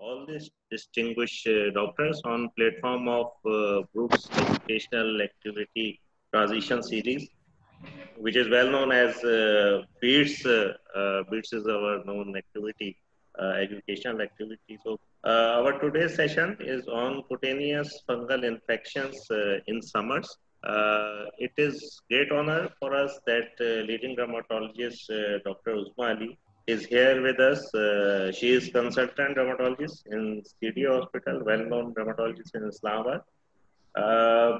all these distinguished doctors on platform of Brookes Educational Activity Transition Series, which is well known as BEADS. BEADS is our known activity, educational activity. So our today's session is on cutaneous fungal infections in summers. It is great honor for us that leading dermatologist Dr. Uzma Ali is here with us. She is consultant dermatologist in CDO Hospital, well-known dermatologist in Islamabad.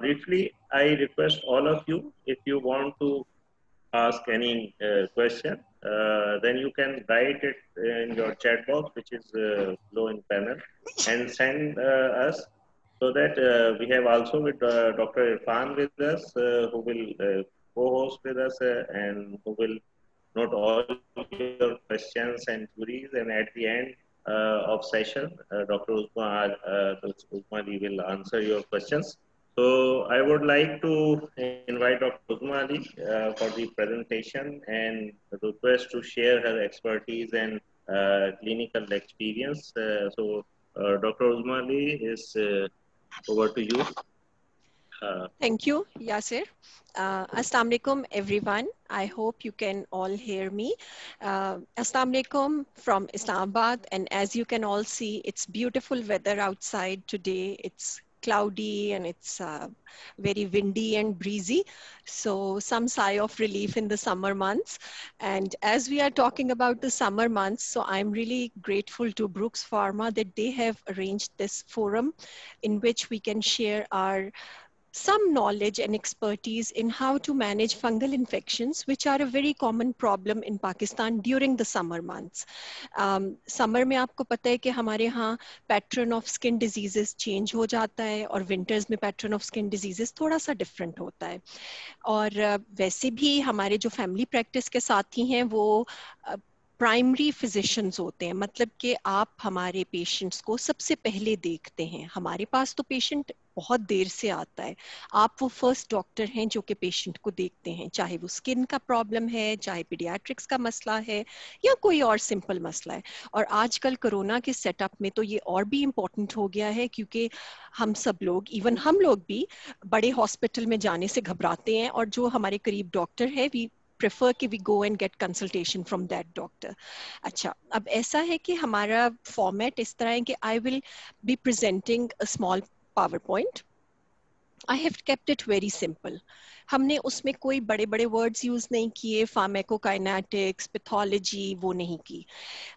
Briefly, I request all of you, if you want to ask any question, then you can write it in your chat box, which is below in panel, and send us, so that we have also with Dr. Irfan with us, who will co-host with us and who will note all your questions and queries, and at the end of session, Dr. Uzma Ali will answer your questions. So I would like to invite Dr. Uzma Ali for the presentation and request to share her expertise and clinical experience. Dr. Uzma Ali is over to you. Thank you, Yasir. Assalamu alaikum, everyone. I hope you can all hear me. Assalamu alaikum from Islamabad, and as you can all see, it's beautiful weather outside today. It's cloudy and it's very windy and breezy. So some sigh of relief in the summer months. And as we are talking about the summer months, so I'm really grateful to Brookes Pharma that they have arranged this forum in which we can share our some knowledge and expertise in how to manage fungal infections, which are a very common problem in Pakistan during the summer months. Summer में आपको पता है कि हमारे यहाँ pattern of skin diseases change हो जाता है और winters में pattern of skin diseases थोड़ा सा different होता है. और वैसे भी हमारे जो family practice के साथी हैं वो प्राइमरी फिजिशियंस होते हैं, मतलब कि आप हमारे पेशेंट्स को सबसे पहले देखते हैं. हमारे पास तो पेशेंट बहुत देर से आता है, आप वो फर्स्ट डॉक्टर हैं जो कि पेशेंट को देखते हैं, चाहे वो स्किन का प्रॉब्लम है, चाहे पीडियाट्रिक्स का मसला है या कोई और सिंपल मसला है. और आजकल कोरोना के सेटअप में तो ये और भी इम्पोर्टेंट हो गया है, क्योंकि हम सब लोग, इवन हम लोग भी बड़े हॉस्पिटल में जाने से घबराते हैं, और जो हमारे करीब डॉक्टर है वी prefer कि we go and get consultation from that doctor. अच्छा, अब ऐसा है कि हमारा format इस तरह है कि I will be presenting a small PowerPoint. I have kept it very simple. हमने उसमें कोई बड़े बड़े words use नहीं किए, pharmacokinetics, pathology वो नहीं की.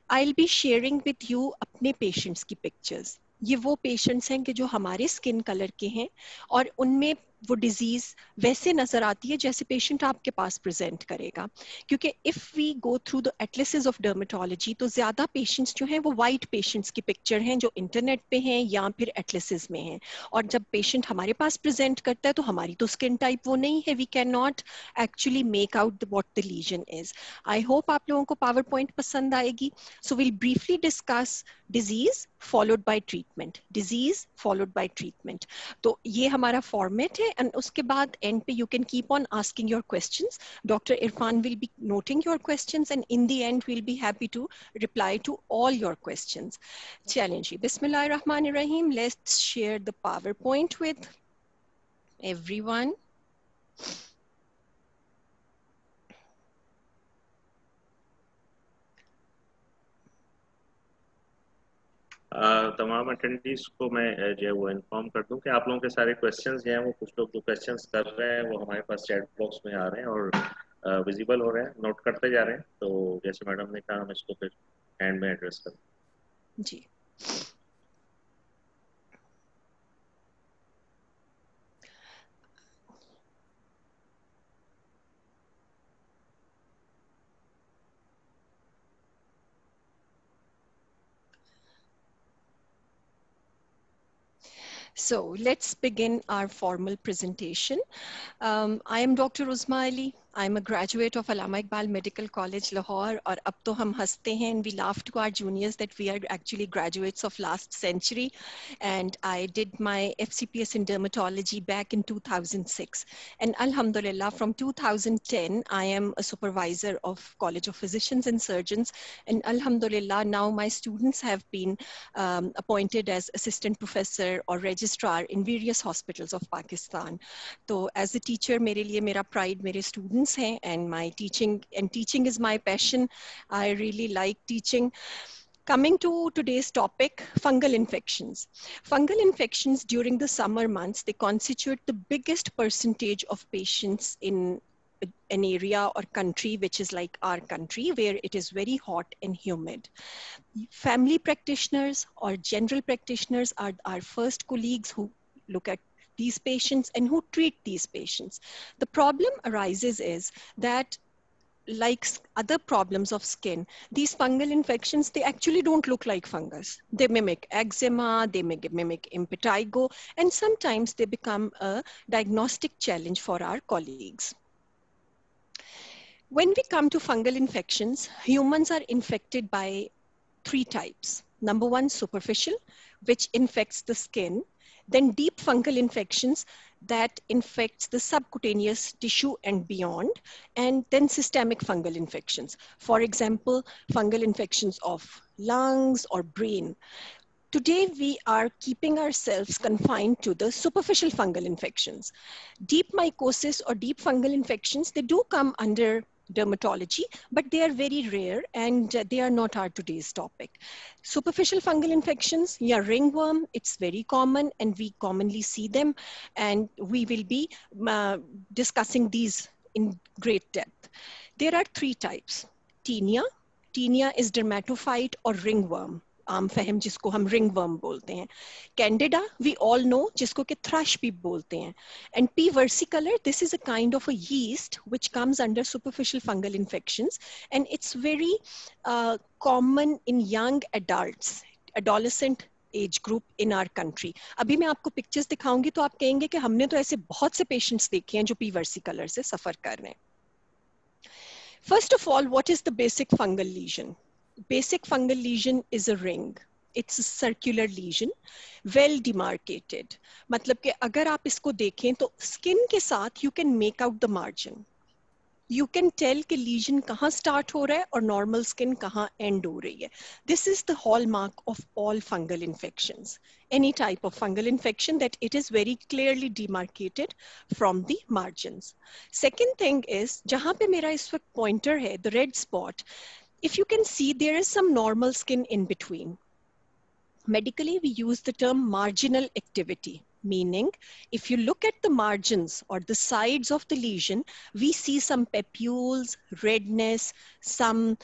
I'll be sharing with you अपने patients की pictures. ये वो पेशेंट्स हैं कि जो हमारे स्किन कलर के हैं और उनमें वो डिजीज वैसे नजर आती है जैसे पेशेंट आपके पास प्रेजेंट करेगा, क्योंकि if we go through the atlases of dermatology तो ज्यादा पेशेंट्स जो हैं वो वाइट पेशेंट्स की पिक्चर हैं जो इंटरनेट पे हैं या फिर एटलसिस में हैं. और जब पेशेंट हमारे पास प्रेजेंट करता है तो हमारी तो स्किन टाइप वो नहीं है, we can not actually make out what the lesion is. I hope आप लोगों को पावर पॉइंट पसंद आएगी. So will briefly discuss disease followed by treatment, disease followed by treatment. तो ये हमारा फॉर्मेट है, एंड उसके बाद एंड पे you can keep on asking your questions. Doctor Irfan will be noting your questions and in the end will be happy to reply to all your questions. चलें जी, बिस्मिल्लाहिर्रहमानिर्रहीम. Let's share the power point with everyone. तमाम attendees को मैं जो है वो inform कर दूं कि आप लोगों के सारे क्वेश्चंस जो हैं वो, कुछ लोग जो क्वेश्चंस कर रहे हैं वो हमारे पास चैट बॉक्स में आ रहे हैं और विजिबल हो रहे हैं, नोट करते जा रहे हैं. तो जैसे मैडम ने कहा, हम इसको फिर एंड में एड्रेस करें जी. So let's begin our formal presentation. I am Dr. Uzma Ali, I'm a graduate of Allama Iqbal Medical College, Lahore, और अब तो हम हंसते हैं and we laugh to our juniors that we are actually graduates of last century. And I did my FCPS in dermatology back in 2006. And Alhamdulillah, from 2010, I am a supervisor of College of Physicians and Surgeons. And Alhamdulillah, now my students have been appointed as assistant professor or registrar in various hospitals of Pakistan. So as a teacher, मेरे लिए मेरा pride मेरे students हैं, and my teaching is my passion. I really like teaching. Coming to today's topic, fungal infections. Fungal infections during the summer months, they constitute the biggest percentage of patients in an area or country which is like our country, where it is very hot and humid. Family practitioners or general practitioners are our first colleagues who look at these patients and who treat these patients. The problem arises is that, like other problems of skin, these fungal infections, they actually don't look like fungus. They mimic eczema, they mimic impetigo, and sometimes they become a diagnostic challenge for our colleagues. When we come to fungal infections, humans are infected by 3 types. Number 1, superficial, which infects the skin. Then deep fungal infections that infects the subcutaneous tissue and beyond. And then systemic fungal infections. For example, fungal infections of lungs or brain. Today, we are keeping ourselves confined to the superficial fungal infections. Deep mycosis or deep fungal infections, they do come under dermatology, but they are very rare and they are not our today's topic. Superficial fungal infections, yeah, ringworm, it's very common and we commonly see them, and we will be discussing these in great depth. There are 3 types. TINEA. TINEA is dermatophyte or ringworm. आम फहम जिसको हम ringworm बोलते हैं. Candida, we all know, जिसको कि thrush भी बोलते हैं. And P. versicolor, this is a kind of a yeast which comes under superficial fungal infections, and it's very common in young adults, adolescent age group in our country. अभी मैं आपको pictures दिखाऊंगी तो आप कहेंगे कि हमने तो ऐसे बहुत से patients देखे हैं जो P. versicolor से सफर कर रहे हैं. First of all, what is the basic fungal lesion? Basic fungal lesion is a ring. It's a circular lesion, well demarcated. मतलब कि अगर आप इसको देखें तो skin के साथ you can make out the margin. You can tell कि lesion कहाँ start हो रहा है और normal skin कहाँ end हो रही है. This is the hallmark of all fungal infections. Any type of fungal infection, that it is very clearly demarcated from the margins. Second thing is, जहाँ पे मेरा इस वक्त pointer है, the red spot, if you can see, there is some normal skin in between. Medically, we use the term marginal activity, meaning if you look at the margins or the sides of the lesion, we see some papules, redness, some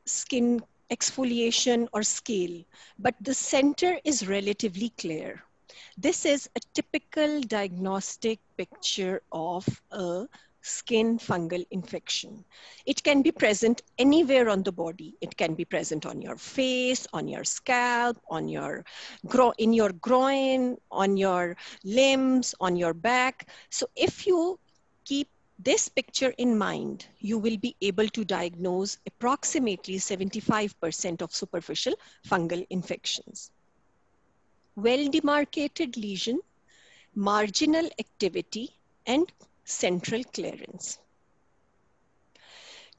skin exfoliation or scale, but the center is relatively clear. This is a typical diagnostic picture of a skin fungal infection. It can be present anywhere on the body. It can be present on your face, on your scalp, on your in your groin, on your limbs, on your back. So if you keep this picture in mind, you will be able to diagnose approximately 75% of superficial fungal infections. Well demarcated lesion, marginal activity, and central clearance.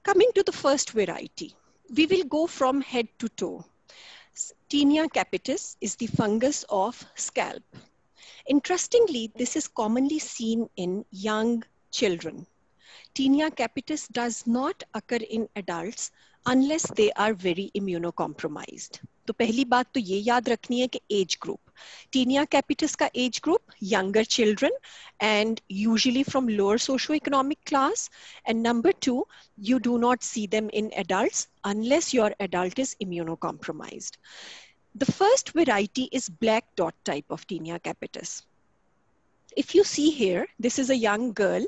Coming to the first variety, we will go from head to toe. TINEA capitis is the fungus of scalp. Interestingly, this is commonly seen in young children. TINEA capitis does not occur in adults unless they are very immunocompromised. तो पहली बात तो ये याद रखनी है कि age group. TINEA capitis का age group, younger children, and usually from lower socioeconomic class. And number 2, you do not see them in adults unless your adult is immunocompromised. The first variety is black dot type of TINEA capitis. If you see here, this is a young girl.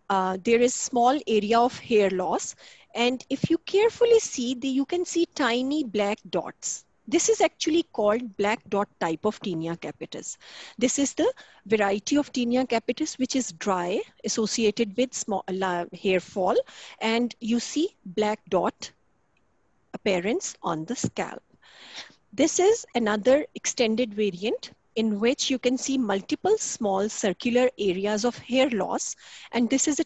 There is small area of hair loss. And if you carefully see, you can see tiny black dots. This is actually called black dot type of TINEA capitis. This is the variety of TINEA capitis which is dry, associated with small hair fall, and you see black dot appearance on the scalp. This is another extended variant in which you can see multiple small circular areas of hair loss, and this is a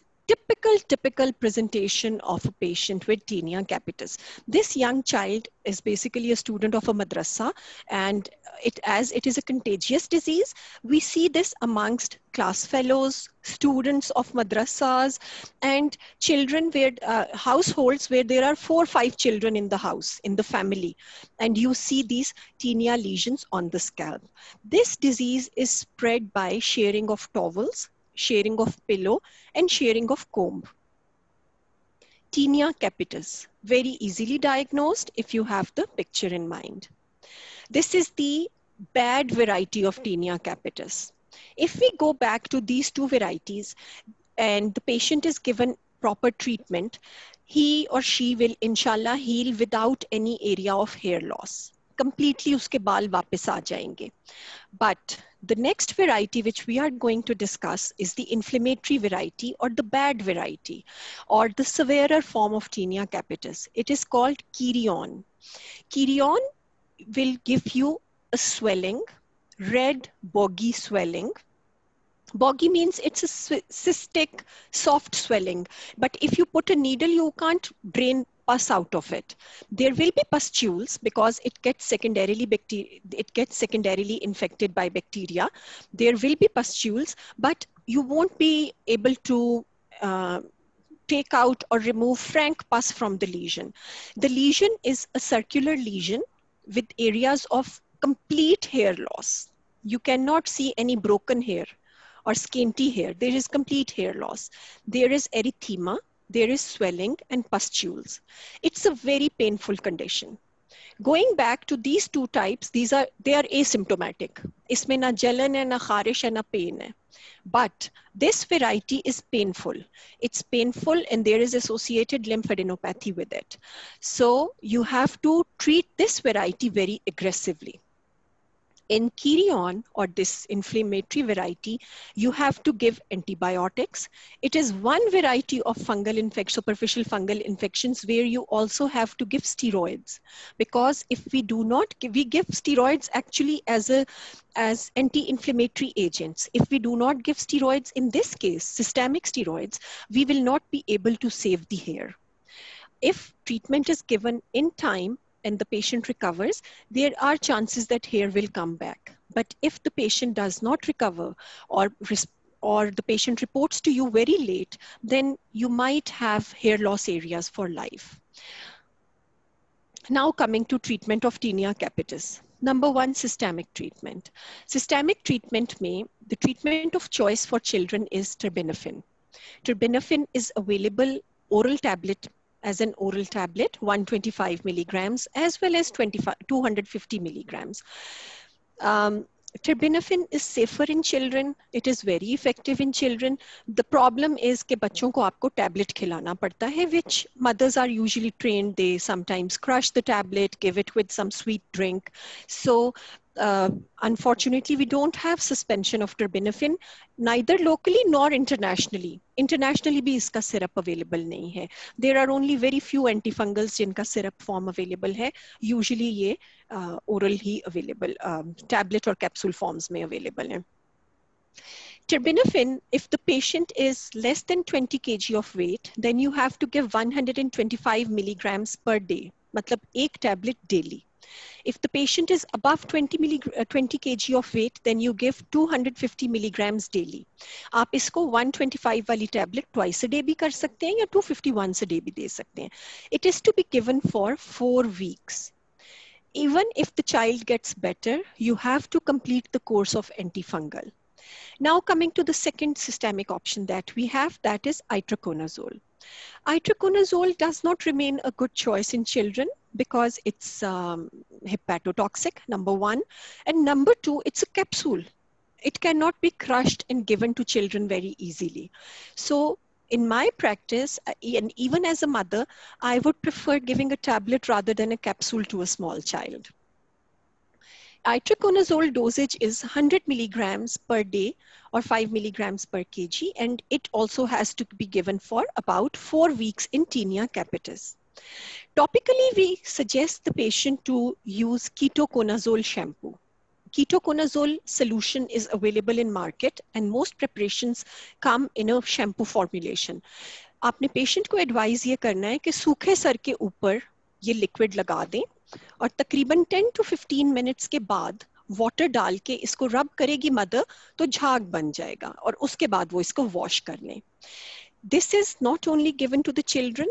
typical presentation of a patient with TINEA capitis. This young child is basically a student of a madrasa, and as it is a contagious disease, we see this amongst class fellows, students of madrasas, and children where households where there are 4 or 5 children in the house, in the family, and you see these TINEA lesions on the scalp. This disease is spread by sharing of towels, sharing of pillow, and sharing of comb. TINEA capitis, very easily diagnosed if you have the picture in mind. This is the bad variety of TINEA capitis. If we go back to these two varieties and the patient is given proper treatment, he or she will inshallah heal without any area of hair loss. Completely uske baal वापस आ जाएंगे. But the next variety which we are going to discuss is the inflammatory variety or the bad variety or the severer form of TINEA capitis. It is called KERION. KERION will give you a swelling, red boggy swelling. Boggy means it's a cystic, soft swelling. But if you put a needle, you can't drain pus out of it. There will be pustules because it gets secondarily infected by bacteria. There will be pustules, but you won't be able to take out or remove frank pus from the lesion. The lesion is a circular lesion with areas of complete hair loss. You cannot see any broken hair or scanty hair. There is complete hair loss. There is erythema, there is swelling and pustules. It's a very painful condition. Going back to these two types, they are asymptomatic. Isme na jalan hai, na kharish hai, na pain hai. But this variety is painful. It's painful and there is associated lymphadenopathy with it. So you have to treat this variety very aggressively. In KERION or this inflammatory variety, you have to give antibiotics. It is one variety of superficial fungal infections where you also have to give steroids, because if we do not give, we give steroids actually as anti-inflammatory agents. If we do not give steroids, in this case, systemic steroids, we will not be able to save the hair. If treatment is given in time, and the patient recovers, there are chances that hair will come back. But if the patient does not recover or the patient reports to you very late, then you might have hair loss areas for life. Now coming to treatment of TINEA capitis. Number one, systemic treatment. Systemic treatment the treatment of choice for children is terbinafine. Terbinafine is available oral tablet as an oral tablet, 125 milligrams, as well as 250 milligrams. Terbinafine is safer in children. It is very effective in children. The problem is कि बच्चों को आपको tablet खिलाना पड़ता है, which mothers are usually trained. They sometimes crush the tablet, give it with some sweet drink. So unfortunately, we don't have suspension of terbinafine, neither locally nor internationally. Internationally भी इसका syrup available नहीं है. There are only very few antifungals जिनका syrup form available है. Usually ये oral he available, tablet or capsule forms में available है. Terbinafine, if the patient is less than 20 kg of weight, then you have to give 125 milligrams per day. मतलब एक tablet daily. If the patient is above 20 kg of weight, then you give 250 milligrams daily. आप इसको 125 वाली tablet twice a day भी कर सकते हैं या 250 once a day भी दे सकते हैं. It is to be given for 4 weeks. Even if the child gets better, you have to complete the course of antifungal. Now coming to the second systemic option that we have, that is itraconazole. Itraconazole does not remain a good choice in children because it's hepatotoxic, number one. And number two, it's a capsule. It cannot be crushed and given to children very easily. So in my practice, and even as a mother, I would prefer giving a tablet rather than a capsule to a small child. Itraconazole dosage is 100 milligrams per day or 5 milligrams per kg, and it also has to be given for about 4 weeks in tinea capitis. Topically, we suggest the patient to use ketoconazole shampoo. Ketoconazole solution is available in market and most preparations come in a shampoo formulation. आपने patient को advice ये करना है कि सूखे sir के ऊपर ये लिक्विड लगा दें और तकरीबन 10 to 15 मिनट्स के बाद वाटर डाल के इसको रब करेगी मदर तो झाग बन जाएगा और उसके बाद वो इसको वॉश कर लें. This is not only given to the children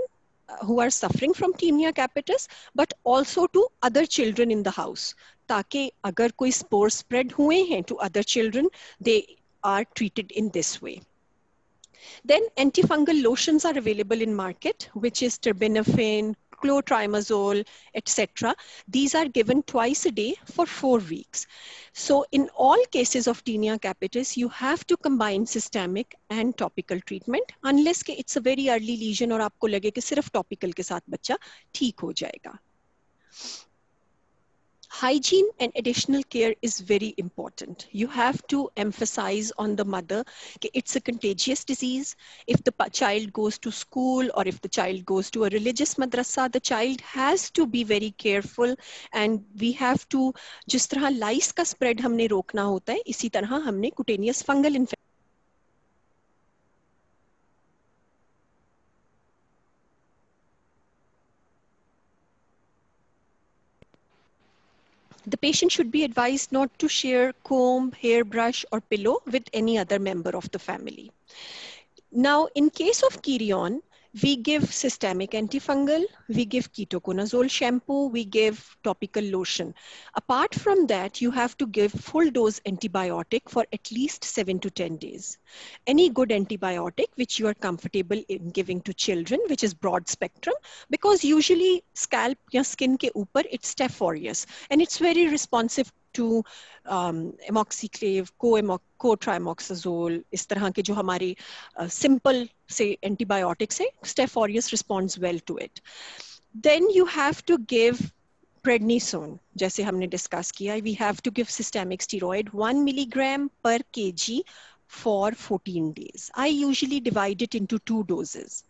who are suffering from tinea capitis, but also to other children in the house. ताकि अगर कोई spore spread हुए हैं to other children, they are treated in this way. Then antifungal lotions are available in market, which is terbinafine, clotrimazole, etc. These are given twice a day for 4 weeks. So in all cases of tinea capitis, you have to combine systemic and topical treatment, unless कि it's a very early lesion और आपको लगे कि सिर्फ topical के साथ बच्चा ठीक हो जाएगा. Hygiene and additional care is very important. You have to emphasize on the mother that it's a contagious disease. If the child goes to school or if the child goes to a religious madrasa, the child has to be very careful, and we have to, जिस तरह lice का spread हमने रोकना होता है, इसी तरह हमने cutaneous fungal infection the patient should be advised not to share comb, hairbrush, or pillow with any other member of the family. Now, in case of KERION, we give systemic antifungal, we give ketoconazole shampoo, we give topical lotion. Apart from that, you have to give full dose antibiotic for at least 7 to 10 days. Any good antibiotic which you are comfortable in giving to children, which is broad spectrum, because usually scalp या skin के ऊपर it's Staph aureus and it's very responsive to amoxiclave, cotrimoxazole, इस तरह के जो हमारे simple say antibiotics है, Staph aureus responds well to it. Then you have to give prednisone, जैसे हमने discuss किया, we have to give systemic steroid 1 milligram per kg for 14 days. I usually divide it into 2 doses.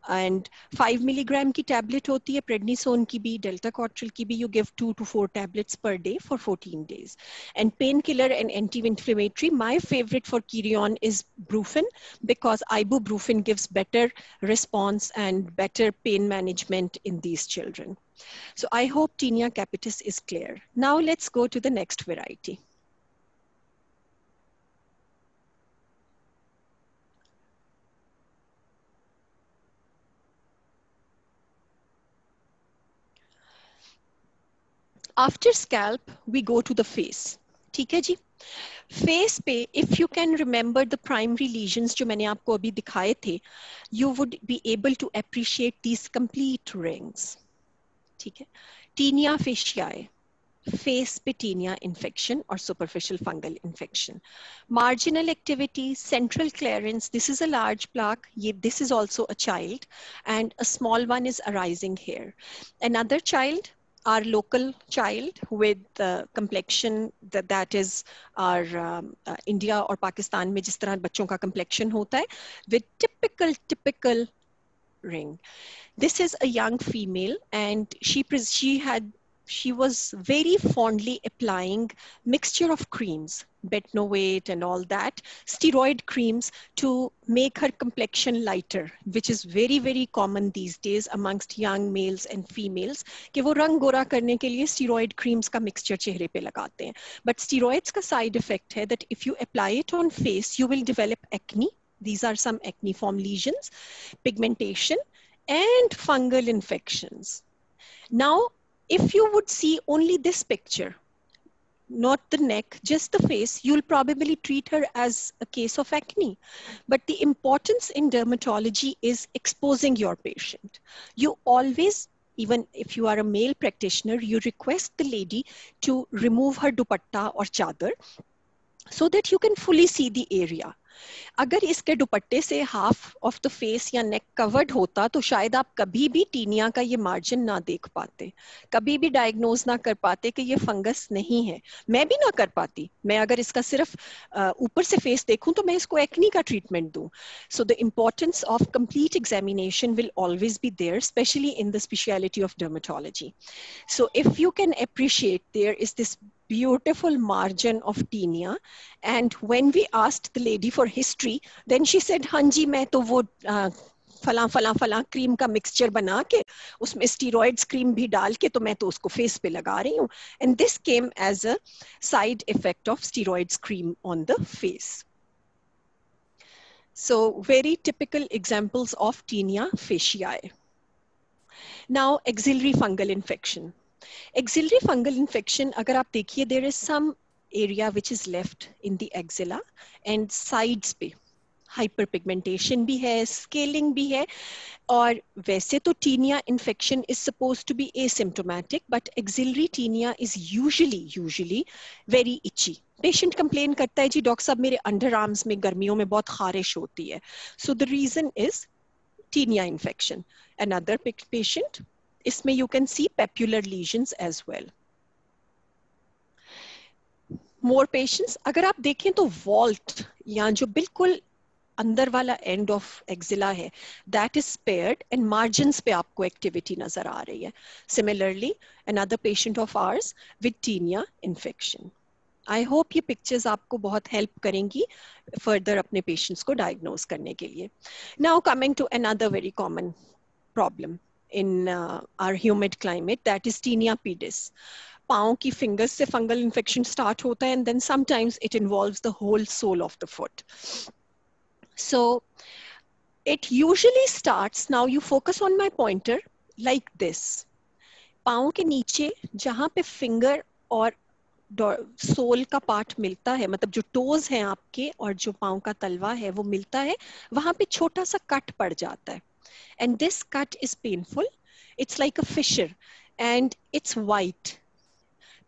And 5 milligram की tablet होती है, prednisone की भी, delta cotril की भी, you give 2 to 4 tablets per day for 14 days. And painkiller and anti-inflammatory, my favorite for KERION is Brufen, because ibuprofen gives better response and better pain management in these children. So I hope tinea capitis is clear. Now let's go to the next variety. After scalp, we go to the face. ठीक है जी? Face पे, if you can remember the primary lesions जो मैंने आपको अभी दिखाए थे, you would be able to appreciate these complete rings. ठीक है? Tinea fasciae, face पे tinea infection or superficial fungal infection. Marginal activity, central clearance, this is a large plaque, this is also a child, and a small one is arising here. Another child, our local child with complexion that is our India or Pakistan में जिस तरह बच्चों का complexion होता है, with typical ring. This is a young female, and she was very fondly applying mixture of creams, betnovate and all that, steroid creams to make her complexion lighter, which is very, very common these days amongst young males and females, कि वो रंग गोरा करने के लिए steroid creams का mixture चेहरे पे लगाते हैं. But steroids का side effect है that if you apply it on face, you will develop acne. These are some acneiform lesions, pigmentation, and fungal infections. Now, if you would see only this picture, not the neck, just the face, you'll probably treat her as a case of acne. But the importance in dermatology is exposing your patient. You always, even if you are a male practitioner, you request the lady to remove her dupatta or chadar so that you can fully see the area. अगर इसके दुपट्टे से half of the face या नेक covered होता तो शायद आप कभी भी टीनिया का ये मार्जिन ना देख पाते, कभी भी डायग्नोज ना कर पाते कि ये फंगस नहीं है। मैं भी ना कर पाती, मैं अगर इसका सिर्फ ऊपर से फेस देखूं तो मैं इसको एक्नी का ट्रीटमेंट दूं। So the importance of complete examination will always be there, specially in the speciality of dermatology. So if you can appreciate, there is this beautiful margin of tinea, and when we asked the lady for history, then she said, हाँ जी मैं तो वो फला फला फला cream का mixture बना के उसमें स्टीरॉइड्स क्रीम भी डाल के तो मैं तो उसको फेस पे लगा रही हूँ. And this came as a side effect of steroids cream on the face. So very typical examples of tinea faciae. Now axillary fungal infection. Axillary fungal infection, अगर आप देखिए, there is some area which is left in the axilla and sides पे hyperpigmentation भी है, scaling भी है. और वैसे तो tinea infection is supposed to be asymptomatic, but axillary tinea is usually very itchy. Patient complain करता है जी डॉक्टर साहब मेरे underarms में गर्मियों में बहुत खारिश होती है. So the reason is tinea infection. Another patient, इसमें you can see papular lesions as well. More patients, अगर आप देखें तो vault या जो बिल्कुल अंदर वाला end of axilla है, that is spared and margins पे आपको activity नजर आ रही है. Similarly, another patient of ours with tinea infection. I hope ये pictures आपको बहुत help करेंगी further अपने patients को diagnose करने के लिए. Now coming to another very common problem in our humid climate, that is tinea pedis. पाँव की fingers से fungal infection start होता है and then sometimes it involves the whole sole of the foot. So it usually starts, now you focus on my pointer like this. पाँव के नीचे जहाँ पे finger और सोल का पार्ट मिलता है, मतलब जो टोज हैं आपके और जो पाँव का तलवा है वो मिलता है, वहां पे छोटा सा कट पड़ जाता है. And this cut is painful. It's like a fissure and it's white.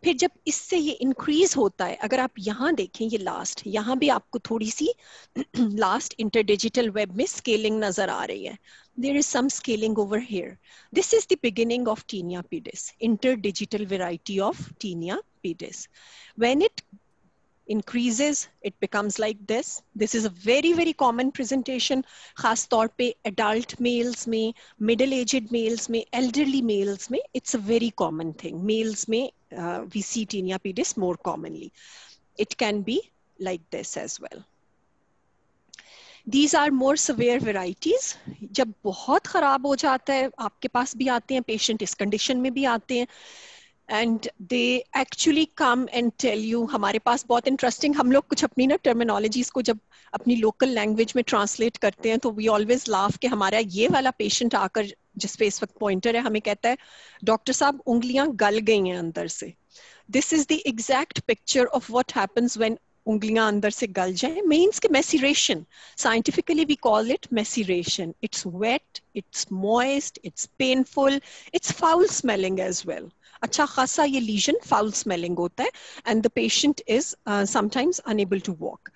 फिर जब इससे ये इंक्रीज होता है, अगर आप यहाँ देखें ये लास्ट, यहाँ भी आपको थोड़ी सी लास्ट इंटरडिजिटल वेब में स्केलिंग नजर आ रही है. There is some scaling over here. This is the beginning of tinea pedis, interdigital variety of tinea pedis. When it increases, it becomes like this. This is a very common presentation, खास तौर पे adult males में, middle-aged males में, elderly males में. It's a very common thing. Males में we see tinea pedis more commonly. It can be like this as well. These are more severe varieties. जब बहुत खराब हो जाता है, आपके पास भी आते हैं patient, इस condition में भी आते हैं. And they actually come and tell you, हमारे पास बहुत interesting, हम लोग कुछ अपनी ना terminologies को जब अपनी local language में translate करते हैं तो we always laugh कि हमारा ये वाला patient आकर जिस पे इस वक्त pointer है हमें कहता है डॉक्टर साहब उंगलियां गल गई हैं अंदर से. This is the exact picture of what happens when उंगलियां अंदर से गल जाए, means कि maceration. Scientifically we call it maceration. It's wet, it's moist, it's painful, it's foul smelling as well. अच्छा खासा ये lesion foul smelling होता है and the patient is sometimes unable to walk.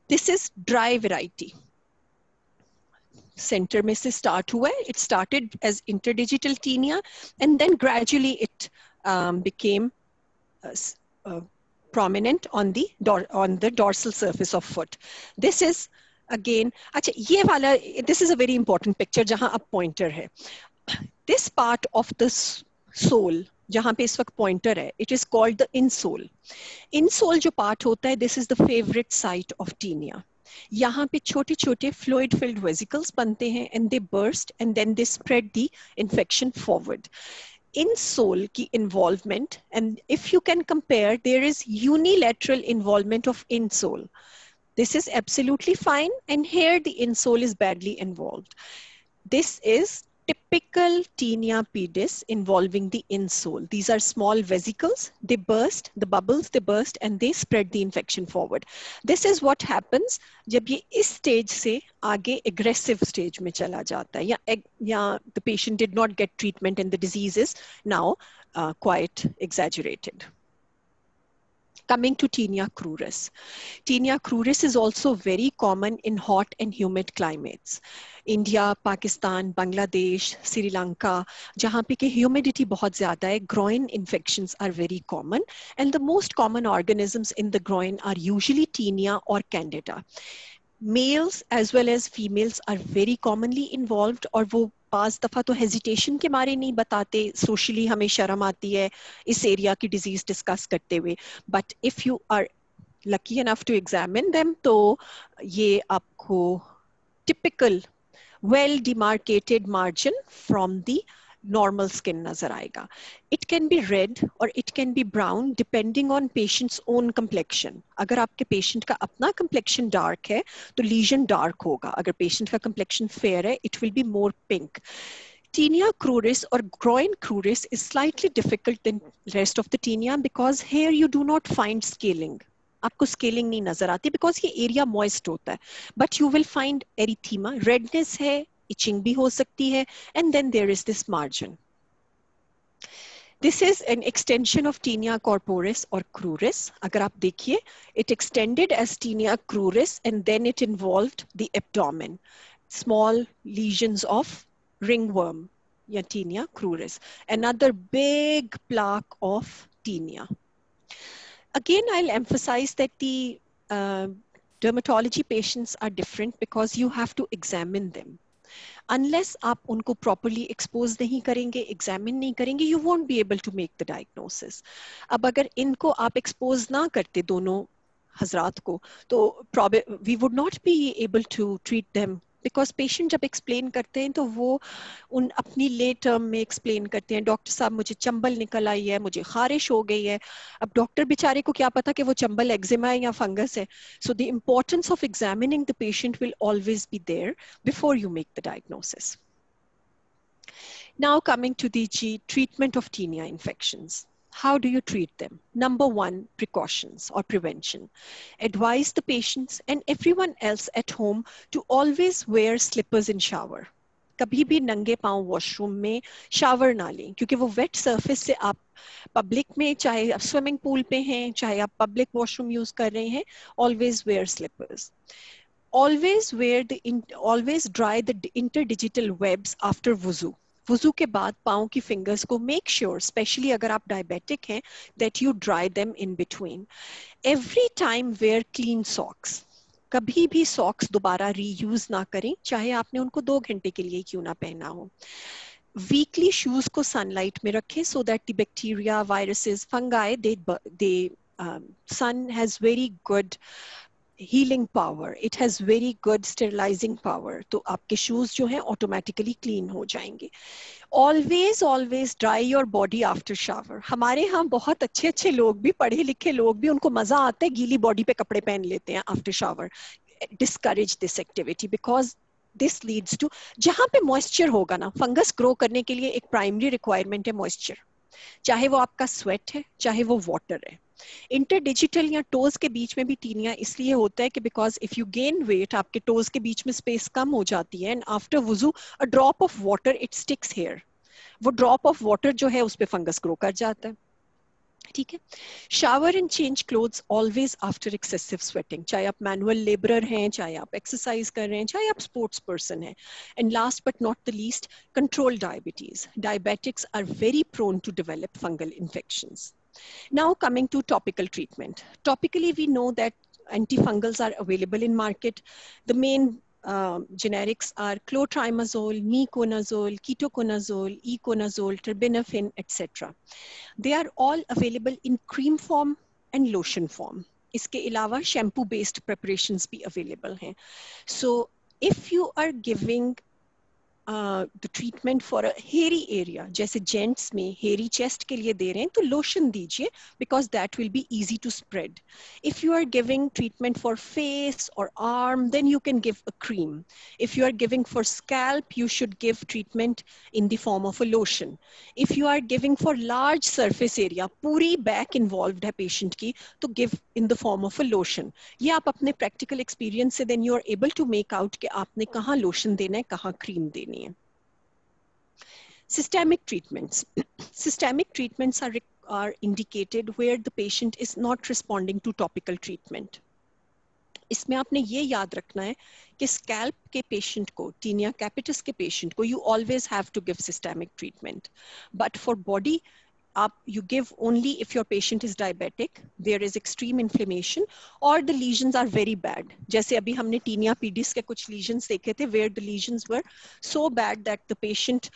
This is dry variety. Center में से start हुआ है. It started as interdigital tinea and then gradually it became prominent on the dorsal surface of foot. This is again, अच्छा ये वाला, this is a very important picture जहाँ अब pointer है. This part of the sole जहाँ पे इस वक्त pointer है, it is called the insole. Insole जो part होता है, this is the favorite site of tinea. यहाँ पे छोटे छोटे fluid filled vesicles बनते हैं and they burst and then they spread the infection forward. Insole की involvement, and if you can compare, there is unilateral involvement of insole. This is absolutely fine, and here the insole is badly involved. This is typical tinea pedis involving the insole. These are small vesicles, they burst, the bubbles, they burst and they spread the infection forward. This is what happens जब ये इस stage से आगे aggressive stage में चला जाता है या the patient did not get treatment and the disease is now quite exaggerated. Coming to tinea cruris. Tinea cruris is also very common in hot and humid climates. India, Pakistan, Bangladesh, Sri Lanka, जहाँ पे कि humidity बहुत ज़्यादा है, groin infections are very common, and the most common organisms in the groin are usually tinea or candida. Males as well as females are very commonly involved, और वो पास दफ़ा तो हेजिटेशन के मारे नहीं बताते, सोशली हमें शर्म आती है इस एरिया की डिजीज डिस्कस करते हुए, but if you are lucky enough to examine them, तो ये आपको typical well demarcated margin from the normal skin नजर आएगा. It can be red or it can be brown depending on patient's own complexion. अगर आपके patient का अपना complexion dark है, तो lesion dark होगा. अगर patient का complexion fair है, it will be more pink. Tinea cruris or groin cruris is slightly difficult than rest of the tinea because here you do not find scaling. आपको scaling नहीं नजर आती because ये area moist होता है, but you will find erythema, redness है, itching भी हो सकती है, and then there is this margin. This is an extension of tinea corporis or cruris. अगर आप देखिए, it extended as tinea cruris and then it involved the abdomen. Small lesions of ringworm, या tinea cruris. Another big plaque of tinea. Again, I'll emphasize that the dermatology patients are different because you have to examine them. Unless आप उनको properly expose नहीं करेंगे, examine नहीं करेंगे, you won't be able to make the diagnosis. अब अगर इनको आप expose ना करते दोनों हजरात को, तो we would not be able to treat them. Because patient जब एक्सप्लेन करते हैं तो वो उन अपनी ले टर्म में एक्सप्लेन करते हैं, डॉक्टर साहब मुझे चंबल निकल आई है, मुझे खारिश हो गई है. अब डॉक्टर बेचारे को क्या पता कि वो चंबल एक्जिमा है या फंगस है. So the importance of examining the patient will always be there before you make the diagnosis. Now coming to the treatment of tinea infections. How do you treat them? Number one, precautions or prevention. Advise the patients and everyone else at home to always wear slippers in shower. कभी भी नंगे पांव washroom में shower ना लें, क्योंकि वो wet surface से आप पब्लिक में, चाहे आप स्विमिंग पूल पे हैं, चाहे आप पब्लिक वॉशरूम यूज कर रहे हैं, always wear slippers. Always dry the interdigital webs after wuzu. वुजू के बाद पाँव की फिंगर्स को मेक श्योर, स्पेशली अगर आप डायबिटिक हैं, that you dry them in between. Every time where clean socks. कभी भी सॉक्स दोबारा रीयूज ना करें, चाहे आपने उनको 2 घंटे के लिए क्यों ना पहना हो. वीकली शूज को सनलाइट में रखें so that the bacteria, viruses, fungi, they sun has very good healing power, it has very good sterilizing power, तो आपके शूज जो हैं ऑटोमेटिकली क्लीन हो जाएंगे. Always dry your body after shower. हमारे यहाँ बहुत अच्छे लोग भी, पढ़े लिखे लोग भी, उनको मजा आता है गीली बॉडी पे कपड़े पहन लेते हैं after shower. Discourage this activity because this leads to, जहाँ पे मॉइस्चर होगा ना, फंगस ग्रो करने के लिए एक प्राइमरी रिक्वायरमेंट है मॉइस्चर, चाहे वो आपका स्वेट है, चाहे वो वाटर है. इंटरडिजिटल या टोज के बीच में भी टीनिया इसलिए होता है कि because if you gain weight, आपके टोज के बीच में स्पेस कम हो जाती है, एंड आफ्टर वुजू a drop of water it sticks here. वो ड्रॉप ऑफ वाटर जो है उस पे फंगस ग्रो कर जाता है. ठीक है. Shower and change clothes always after excessive sweating, चाहे आप मैनुअल लेबरर हैं, चाहे आप एक्सरसाइज कर रहे हैं, चाहे आप स्पोर्ट्स पर्सन हैं. And last but not the least, control diabetes. Diabetics are very prone to develop fungal infections. Now coming to topical treatment. Topically, we know that antifungals are available in market. The main generics are clotrimazole, miconazole, ketoconazole, econazole, terbinafine, etc. They are all available in cream form and lotion form. इसके अलावा shampoo based preparations भी available हैं. So if you are giving the treatment for a hairy area, जैसे gents में hairy chest के लिए दे रहे हैं तो लोशन दीजिए because that will be easy to spread. If you are giving treatment for face or arm, then you can give a cream. If you are giving for scalp, you should give treatment in the form of a lotion. If you are giving for large surface area, पूरी back involved है patient की, तो give in the form of a lotion. ये आप अपने practical experience से then you are able to make out कि आपने कहाँ lotion देना है, कहाँ cream देनी है. Systemic treatments. Systemic treatments are are indicated where the patient is not responding to topical treatment. इसमें आपने ये याद रखना है कि स्कैल्प के पेशेंट को, टीनिया कैपिटिस के पेशेंट को, you always have to give systemic treatment. But for body, you give only if your patient is diabetic, there is extreme inflammation, or the lesions are very bad. जैसे अभी हमने taenia पीडिस के कुछ lesions देखे थे, where the lesions were so bad that the patient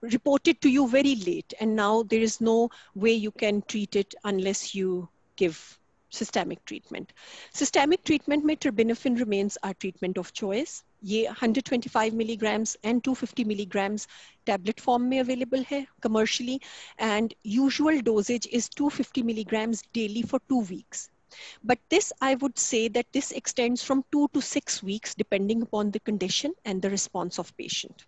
reported to you very late, and now there is no way you can treat it unless you give systemic treatment. Systemic treatment में terbinafine remains our treatment of choice. ये 125 milligrams and 250 milligrams tablet form में available है commercially, and usual dosage is 250 milligrams daily for 2 weeks. But this, I would say that this extends from 2 to 6 weeks depending upon the condition and the response of patient.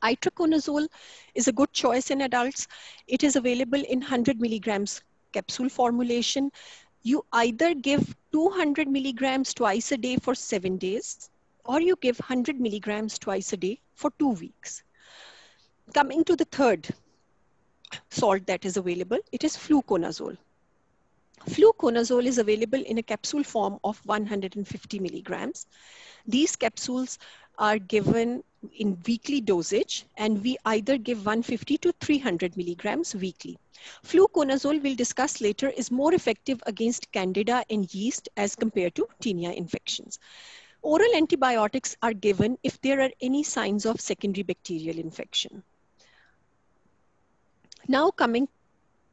Itraconazole is a good choice in adults. It is available in 100 milligrams capsule formulation. You either give 200 milligrams twice a day for 7 days, or you give 100 milligrams twice a day for 2 weeks. Coming to the third salt that is available, it is fluconazole. Fluconazole is available in a capsule form of 150 milligrams. These capsules are given in weekly dosage, and we either give 150 to 300 milligrams weekly. Fluconazole, we'll discuss later, is more effective against candida and yeast as compared to tinea infections. Oral antibiotics are given if there are any signs of secondary bacterial infection. Now coming to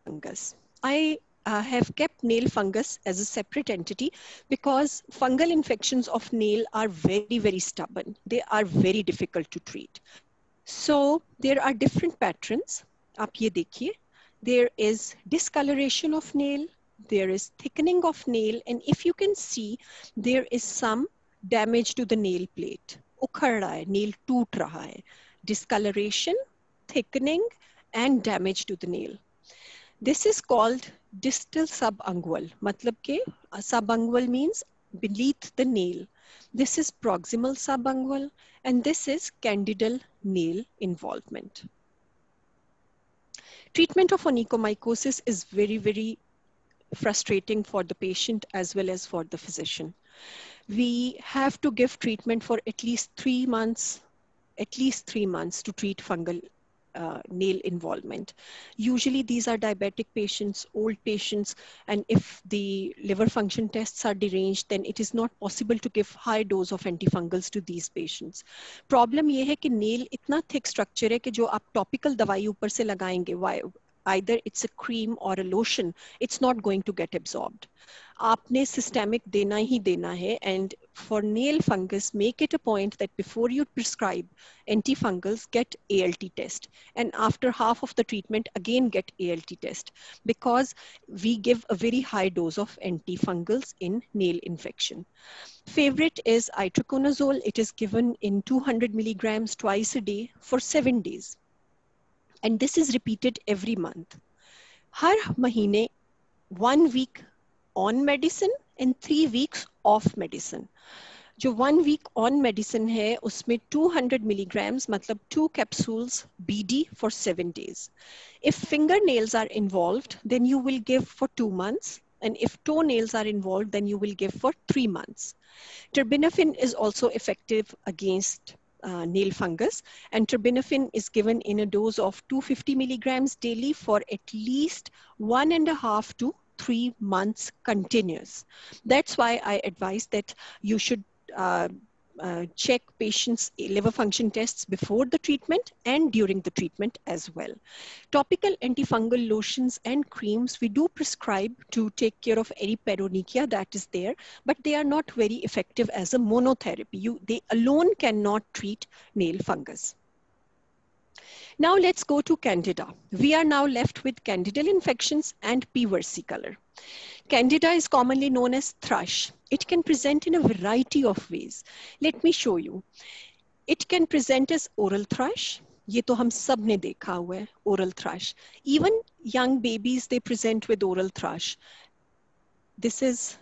fungus. I have kept nail fungus as a separate entity because fungal infections of nail are very, very stubborn. They are very difficult to treat. So there are different patterns. आप ये देखिए. There is discoloration of nail, there is thickening of nail, and if you can see, there is some damage to the nail plate. उखड़ रहा है, nail टूट रहा है. Discoloration, thickening, and damage to the nail. This is called distal subungual. मतलब के subungual means beneath the nail. This is proximal subungual, and this is candidal nail involvement. Treatment of onychomycosis is very, very frustrating for the patient as well as for the physician. We have to give treatment for at least 3 months, to treat fungal nail involvement. Usually these are diabetic patients, old patients, and if the liver function tests are deranged, then it is not possible to give high dose of antifungals to these patients. Problem ये है कि nail इतना thick structure है कि जो आप topical दवाई ऊपर से लगाएंगे, either it's a cream or a lotion, it's not going to get absorbed. आपने systemic देना ही देना है, and for nail fungus, make it a point that before you prescribe antifungals, get ALT test, and after half of the treatment, again get ALT test, because we give a very high dose of antifungals in nail infection. Favorite is itraconazole. It is given in 200 milligrams twice a day for 7 days. And this is repeated every month. हर महीने 1 week on medicine and 3 weeks off medicine. जो 1 week on medicine है, उसमें 200 milligrams, मतलब 2 capsules BD for 7 days. If fingernails are involved, then you will give for 2 months. And if toenails are involved, then you will give for 3 months. Terbinafine is also effective against nail fungus, and terbinafine is given in a dose of 250 milligrams daily for at least 1.5 to 3 months continuous. That's why I advise that you should check patients' liver function tests before the treatment and during the treatment as well. Topical antifungal lotions and creams we do prescribe to take care of any peronekia that is there, but they are not very effective as a monotherapy. They alone cannot treat nail fungus. Now let's go to candida. We are now left with candidal infections and P. versicolor. Candida is commonly known as thrush. It can present in a variety of ways. Let me show you. It can present as oral thrush. ये तो हम सब ने देखा हुआ है, oral thrush. Even young babies, they present with oral thrush. This is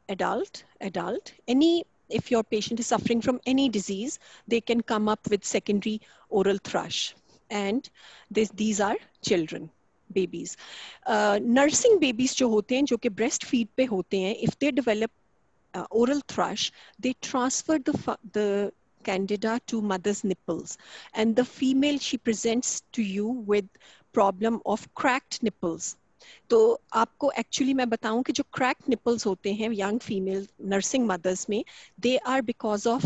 adult. If your patient is suffering from any disease, they can come up with secondary oral thrush. And these are children. babies. Nursing babies जो होते हैं, जो कि breast feed पे होते हैं, if they develop oral thrush, they transfer the candida to mother's nipples, and the female, she presents to you with problem of cracked nipples. तो आपको एक्चुअली मैं बताऊं कि जो क्रैक्ड निपल्स होते हैं यंग फीमेल नर्सिंग मदर्स में, they are because of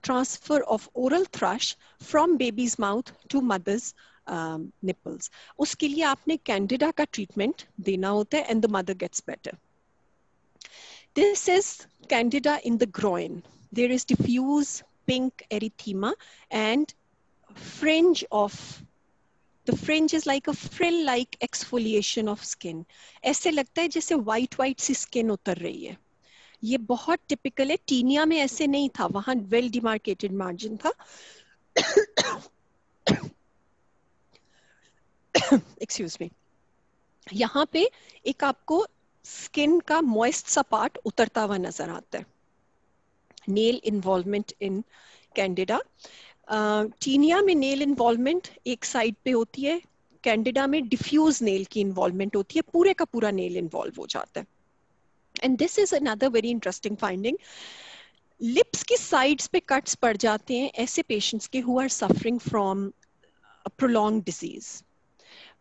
transfer of oral thrush from baby's mouth to mothers nipples. उसके लिए आपने कैंडिडा का ट्रीटमेंट देना होता है and the mother gets better. This is candida in the groin. There is diffuse pink erythema and fringe of, the fringe is like a frill-like exfoliation of skin. ऐसे लगता है जैसे white सी skin उतर रही है. ये बहुत typical है. टीनिया में ऐसे नहीं था, वहाँ well demarcated margin था. Excuse me. यहाँ पे एक आपको स्किन का मॉइस्ट सा पार्ट उतरता हुआ नजर आता है. Nail involvement in candida. Tinea में नेल इन्वॉल्वमेंट एक साइड पे होती है, कैंडिडा में डिफ्यूज नेल की इन्वॉल्वमेंट होती है, पूरे का पूरा नेल इन्वॉल्व हो जाता है. And this is another very interesting finding. Lips की साइड्स पे कट्स पड़ जाते हैं ऐसे पेशेंट्स के who are suffering from prolong disease.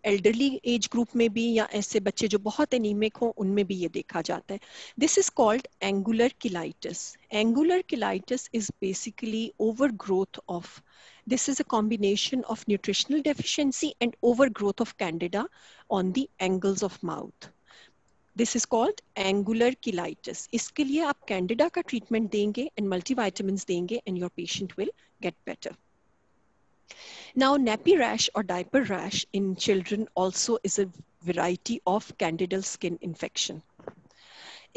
Elderly age group में भी या ऐसे बच्चे जो बहुत एनीमिक हो उनमें भी ये देखा जाता है. This is called angular cheilitis. Angular cheilitis is basically overgrowth of, this is a combination of nutritional deficiency and overgrowth of candida on the angles of mouth. This is called angular cheilitis. इसके लिए आप candida का treatment देंगे and multivitamins देंगे and your patient will get better. Now, nappy rash or diaper rash in children also is a variety of candidal skin infection.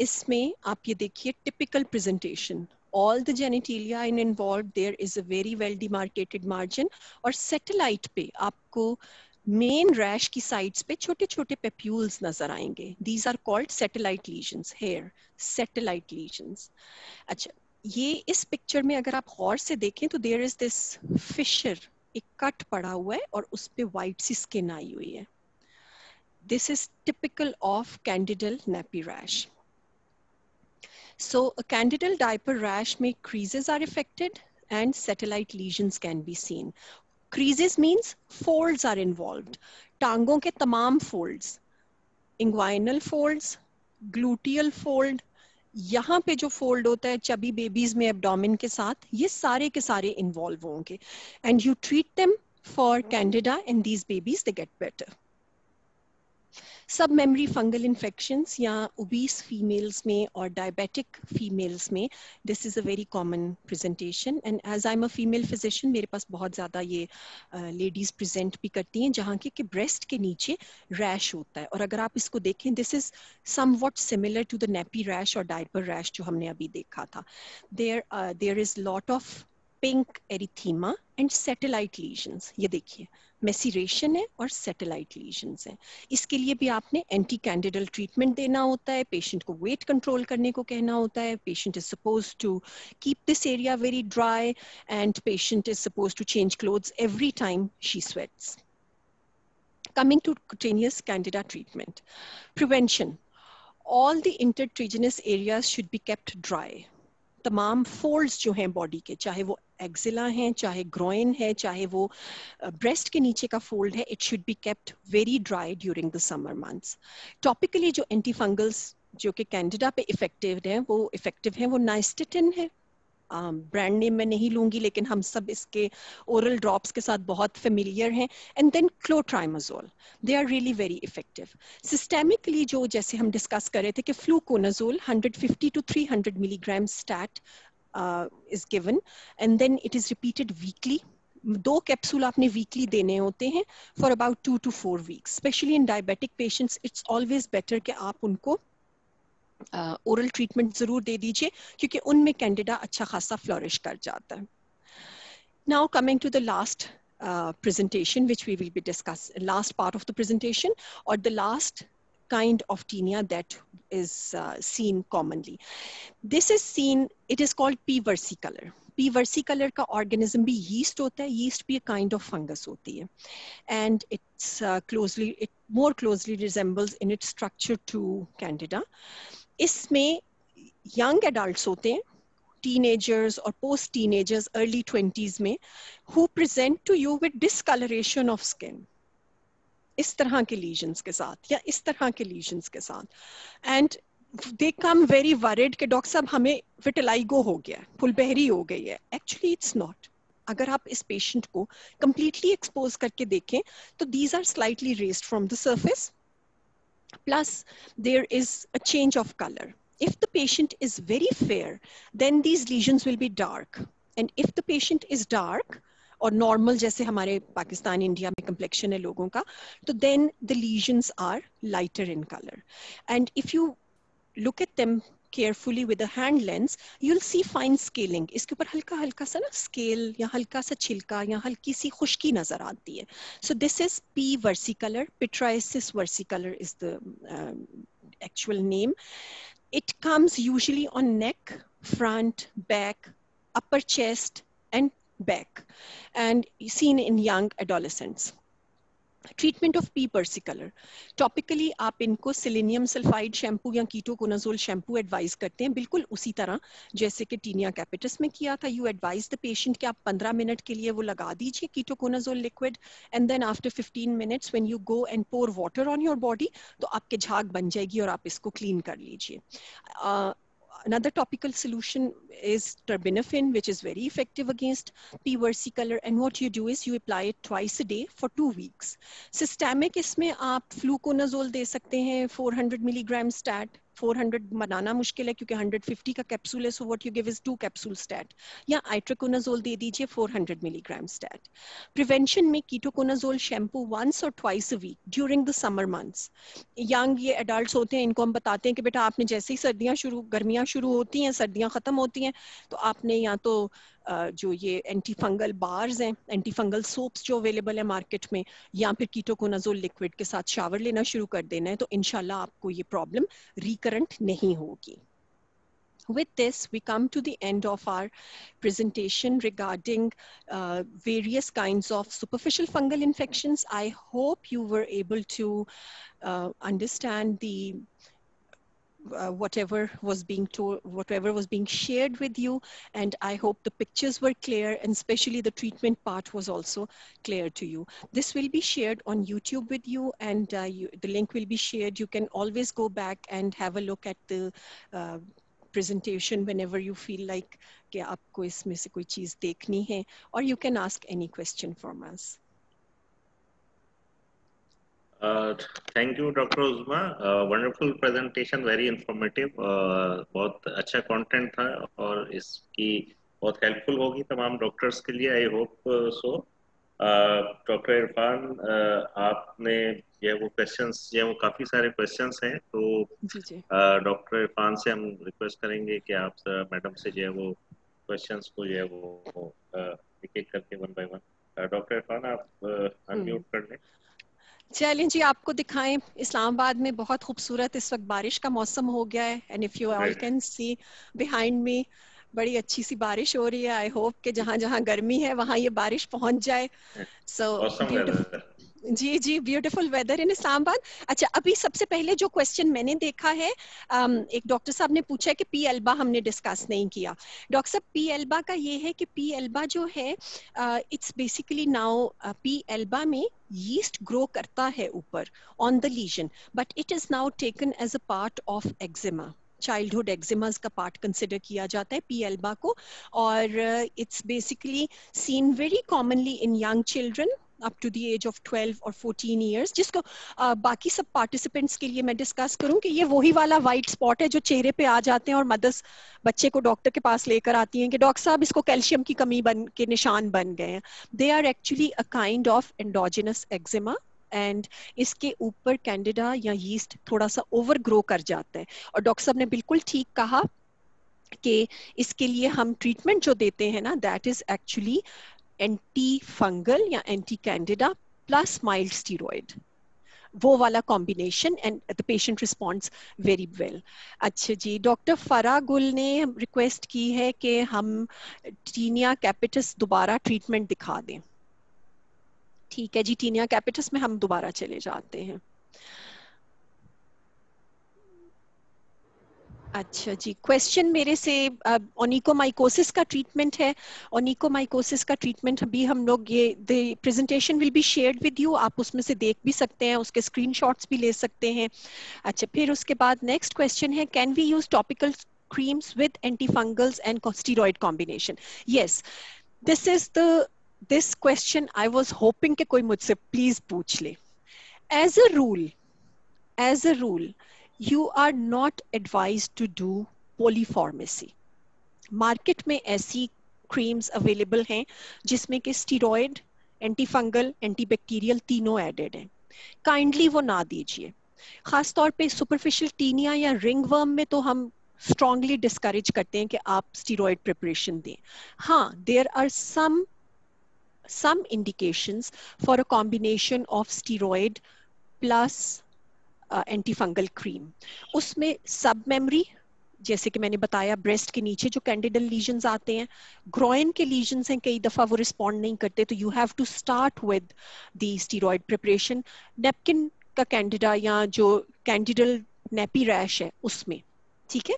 इसमें आप ये देखिए typical presentation. All the genitalia are involved. There is a very well demarcated margin. और satellite पे आपको main rash की sides पे छोटे छोटे papules नजर आएंगे. These are called satellite lesions. Here, satellite lesions. अच्छा, ये इस picture में अगर आप गौर से देखें तो there is this fissure. एक कट पड़ा हुआ है और उस पे white सी skin आई हुई है. This is typical of candidal nappy rash. So a candidal diaper rash में creases are affected and satellite lesions can be seen. Creases means folds are involved. टांगों के तमाम folds, inguinal folds, gluteal fold, यहाँ पे जो fold होता है chubby babies में abdomen के साथ, ये सारे के सारे involve होंगे. And you treat them for candida and these babies, they get better. SUB-MAMMARY fungal infections या obese females में और diabetic females में, this is a very common presentation. And as I'm a female physician, मेरे पास बहुत ज़्यादा ये ladies present भी करती हैं जहाँ के breast के नीचे rash होता है. और अगर आप इसको देखें, this is somewhat similar to the nappy rash or diaper rash जो हमने अभी देखा था. There is lot of pink erythema and satellite lesions. ये देखिए मेसिरेशन है और सैटेलाइट लीजन्स हैं. इसके लिए भी आपने एंटी कैंडिडल ट्रीटमेंट देना होता है, पेशेंट को वेट कंट्रोल करने को कहना होता है, patient is supposed to keep this area very dry and patient is supposed to change clothes every time she sweats. Coming to cutaneous candida treatment. Prevention. All the intertriginous areas should be kept dry. तमाम folds जो हैं body के, चाहे वो axilla हैं, चाहे groin है, चाहे वो ब्रेस्ट के नीचे का फोल्ड है, it should be kept very dry during the summer months. Topically जो एंटी फंगल्स जो कि कैंडिडा पे इफेक्टिव हैं, वो नाइस्टेटिन है. ब्रांड नेम मैं नहीं लूंगी, लेकिन हम सब इसके ओरल ड्रॉप्स के साथ बहुत फेमिलियर हैं. And then clotrimazole, they are really very effective. Systemically जो जैसे हम डिस्कस कर रहे थे कि fluconazole 150 to 300 milligrams stat is given and then it is repeated weekly. 2 capsule आपने वीकली देने होते हैं for about 2 to 4 weeks. Especially in diabetic patients, it's always better कि आप उनको ओरल ट्रीटमेंट जरूर दे दीजिए क्योंकि उनमें कैंडिडा अच्छा खासा फ्लोरिश कर जाता है. Now coming to the last presentation which we will be discussing, last part of the presentation or the last kind of tinea that is seen commonly. This is seen, it is called P versicolor. P versicolor का organism भी yeast होता है, yeast भी kind of fungus होती है, and it's it more closely resembles in its structure to candida. इसमें young adults होते हैं, teenagers or post teenagers, early 20s में, who present to you with discoloration of skin, इस तरह के lesions के साथ या इस तरह के lesions के साथ, and they come very worried कि डॉक्टर साहब हमें विटिलाइगो हो गया है, फुलबहरी हो गई है. Actually it's not. अगर आप इस पेशेंट को completely expose करके देखें तो these are slightly raised from the surface, plus there is a change of color. If the patient is very fair, then these lesions will be dark. And if the patient is dark or normal, जैसे हमारे Pakistan India में complexion है लोगों का, तो then the lesions are lighter in color. And if you look at them carefully with a hand lens, you'll see fine scaling. इसके ऊपर हल्का हल्का सा ना scale या हल्का सा छिलका या हल्की सी खुश्की नजर आती है. So this is P versicolor. Pityriasis versicolor is the actual name. It comes usually on neck, front, back, upper chest, and back, and seen in young adolescents. Treatment of P versicolor, topically आप इनको selenium sulphide shampoo या ketoconazole shampoo advice करते हैं, बिल्कुल उसी तरह जैसे कि टीनिया कैपिटिस में किया था. यू एडवाइज द पेशेंट कि आप 15 मिनट के लिए वो लगा दीजिए ketoconazole liquid, and then after 15 minutes when you go and pour water on your body, तो आपके झाग बन जाएगी और आप इसको क्लीन कर लीजिए. Another topical solution is terbinafine, which is very effective against P versicolor. And what you do is you apply it twice a day for 2 weeks. Systemic इसमें आप fluconazole दे सकते हैं, 400 milligram stat. 400 बनाना मुश्किल है क्योंकि 150 का कैप्सूल है, so what you give is 2 capsule stat. या itraconazole दे दीजिए 400 milligram stat. Prevention में ketoconazole shampoo once or twice a week during the summer months. Young ये adults होते हैं, इनको हम बताते हैं कि बेटा आपने जैसे ही गर्मियाँ शुरू होती हैं, सर्दियाँ खत्म होती हैं, तो आपने या तो जो ये एंटी फंगल बार्स हैं, एंटी फंगल सोप्स जो अवेलेबल है मार्केट में, या फिर कीटोकोनाजोल लिक्विड के साथ शावर लेना शुरू कर देना है, तो इंशाल्लाह आपको ये प्रॉब्लम रिकरेंट नहीं होगी. With this, we come to the end of our presentation regarding various kinds of superficial fungal infections. I hope you were able to understand the whatever was being told, whatever was being shared with you, and I hope the pictures were clear, and especially the treatment part was also clear to you. This will be shared on YouTube with you, and the link will be shared. You can always go back and have a look at the presentation whenever you feel like कि आपको इसमें से कोई चीज देखनी है, or you can ask any question from us. Thank you, Dr. Uzma. Wonderful presentation, very informative. बहुत अच्छा content था और इसकी बहुत helpful होगी तमाम doctors के लिए. I hope so. Dr. Irfan, आपने ये वो questions, ये वो काफी सारे questions हैं, तो डॉक्टर इरफान से हम रिक्वेस्ट करेंगे कि आप मैडम से जो है वो questions को जो है वो एक-एक करके one by one. Doctor Irfan, आप अनम्यूट कर लें. चलिए जी, आपको दिखाएं. इस्लामाबाद में बहुत खूबसूरत इस वक्त बारिश का मौसम हो गया है, and if you all can see behind me, बड़ी अच्छी सी बारिश हो रही है. आई होप कि जहां जहां गर्मी है वहां ये बारिश पहुंच जाए. So beautiful. जी जी, ब्यूटीफुल वेदर इन इस्लामाबाद. अच्छा, अभी सबसे पहले जो क्वेश्चन मैंने देखा है, एक डॉक्टर साहब ने पूछा है कि पी एल्बा हमने डिस्कस नहीं किया. डॉक्टर साहब, पी एल्बा का ये है कि पी एल्बा जो है, it's basically now P alba में yeast ग्रो करता है ऊपर on the lesion, but it is now taken as a part of eczema. Childhood eczemas का पार्ट कंसिडर किया जाता है पी एल्बा को, और it's basically seen very commonly in young children up to the age of 12 or 14 years, जिसको बाकी सब participants के लिए मैं डिस्कस करूं कि ये वही वाला वाइट स्पॉट है जो चेहरे पे आ जाते हैं और मदर्स बच्चे को डॉक्टर के पास लेकर आती हैं कि डॉक्टर साहब इसको कैल्शियम की कमी बन के निशान बन गए हैं. They are actually a kind of endogenous eczema, and इसके ऊपर कैंडिडा या यीस्ट थोड़ा सा ओवर ग्रो कर जाता है. और डॉक्टर साहब ने बिल्कुल ठीक कहा कि इसके लिए हम ट्रीटमेंट जो देते हैं ना, that is actually anti fungal या anti candida plus mild steroid. वो वाला combination and the patient responds very well. अच्छा जी, डॉक्टर फरा गुल ने रिक्वेस्ट की है कि हम टीनिया कैपिटिस दोबारा ट्रीटमेंट दिखा दें। ठीक है जी, टीनिया कैपिटिस में हम दोबारा चले जाते हैं। अच्छा जी, क्वेश्चन मेरे से ओनिकोमाइकोसिस का ट्रीटमेंट है। ओनिकोमाइकोसिस का ट्रीटमेंट अभी हम लोग ये the presentation will be shared with you, आप उसमें से देख भी सकते हैं, उसके स्क्रीनशॉट्स भी ले सकते हैं। अच्छा, फिर उसके बाद नेक्स्ट क्वेश्चन है, can we use topical creams with antifungals and steroid combination? Yes, this is the this question I was hoping कि कोई मुझसे प्लीज पूछ ले। As a rule, you are not advised to do polypharmacy. Market में ऐसी creams available हैं जिसमें कि स्टीरॉयड, एंटीफंगल, एंटीबैक्टीरियल तीनों एडेड हैं। काइंडली वो ना दीजिए। खासतौर पे सुपरफिशियल टीनिया या रिंग वर्म में तो हम स्ट्रांगली डिस्करेज करते हैं कि आप स्टीरॉयड प्रिपरेशन दें। हाँ, there are some indications for a combination of steroid plus antifungal cream. उसमें सब मेमरी, जैसे कि मैंने बताया, ब्रेस्ट के नीचे जो कैंडिडल लीजन्स आते हैं, ग्रोइन के लीजन्स हैं, कई दफा वो रिस्पॉन्ड नहीं करते, तो you have to start with the steroid preparation. Napkin का कैंडिडा या जो कैंडिडल नैपी रैश है उसमें, ठीक है,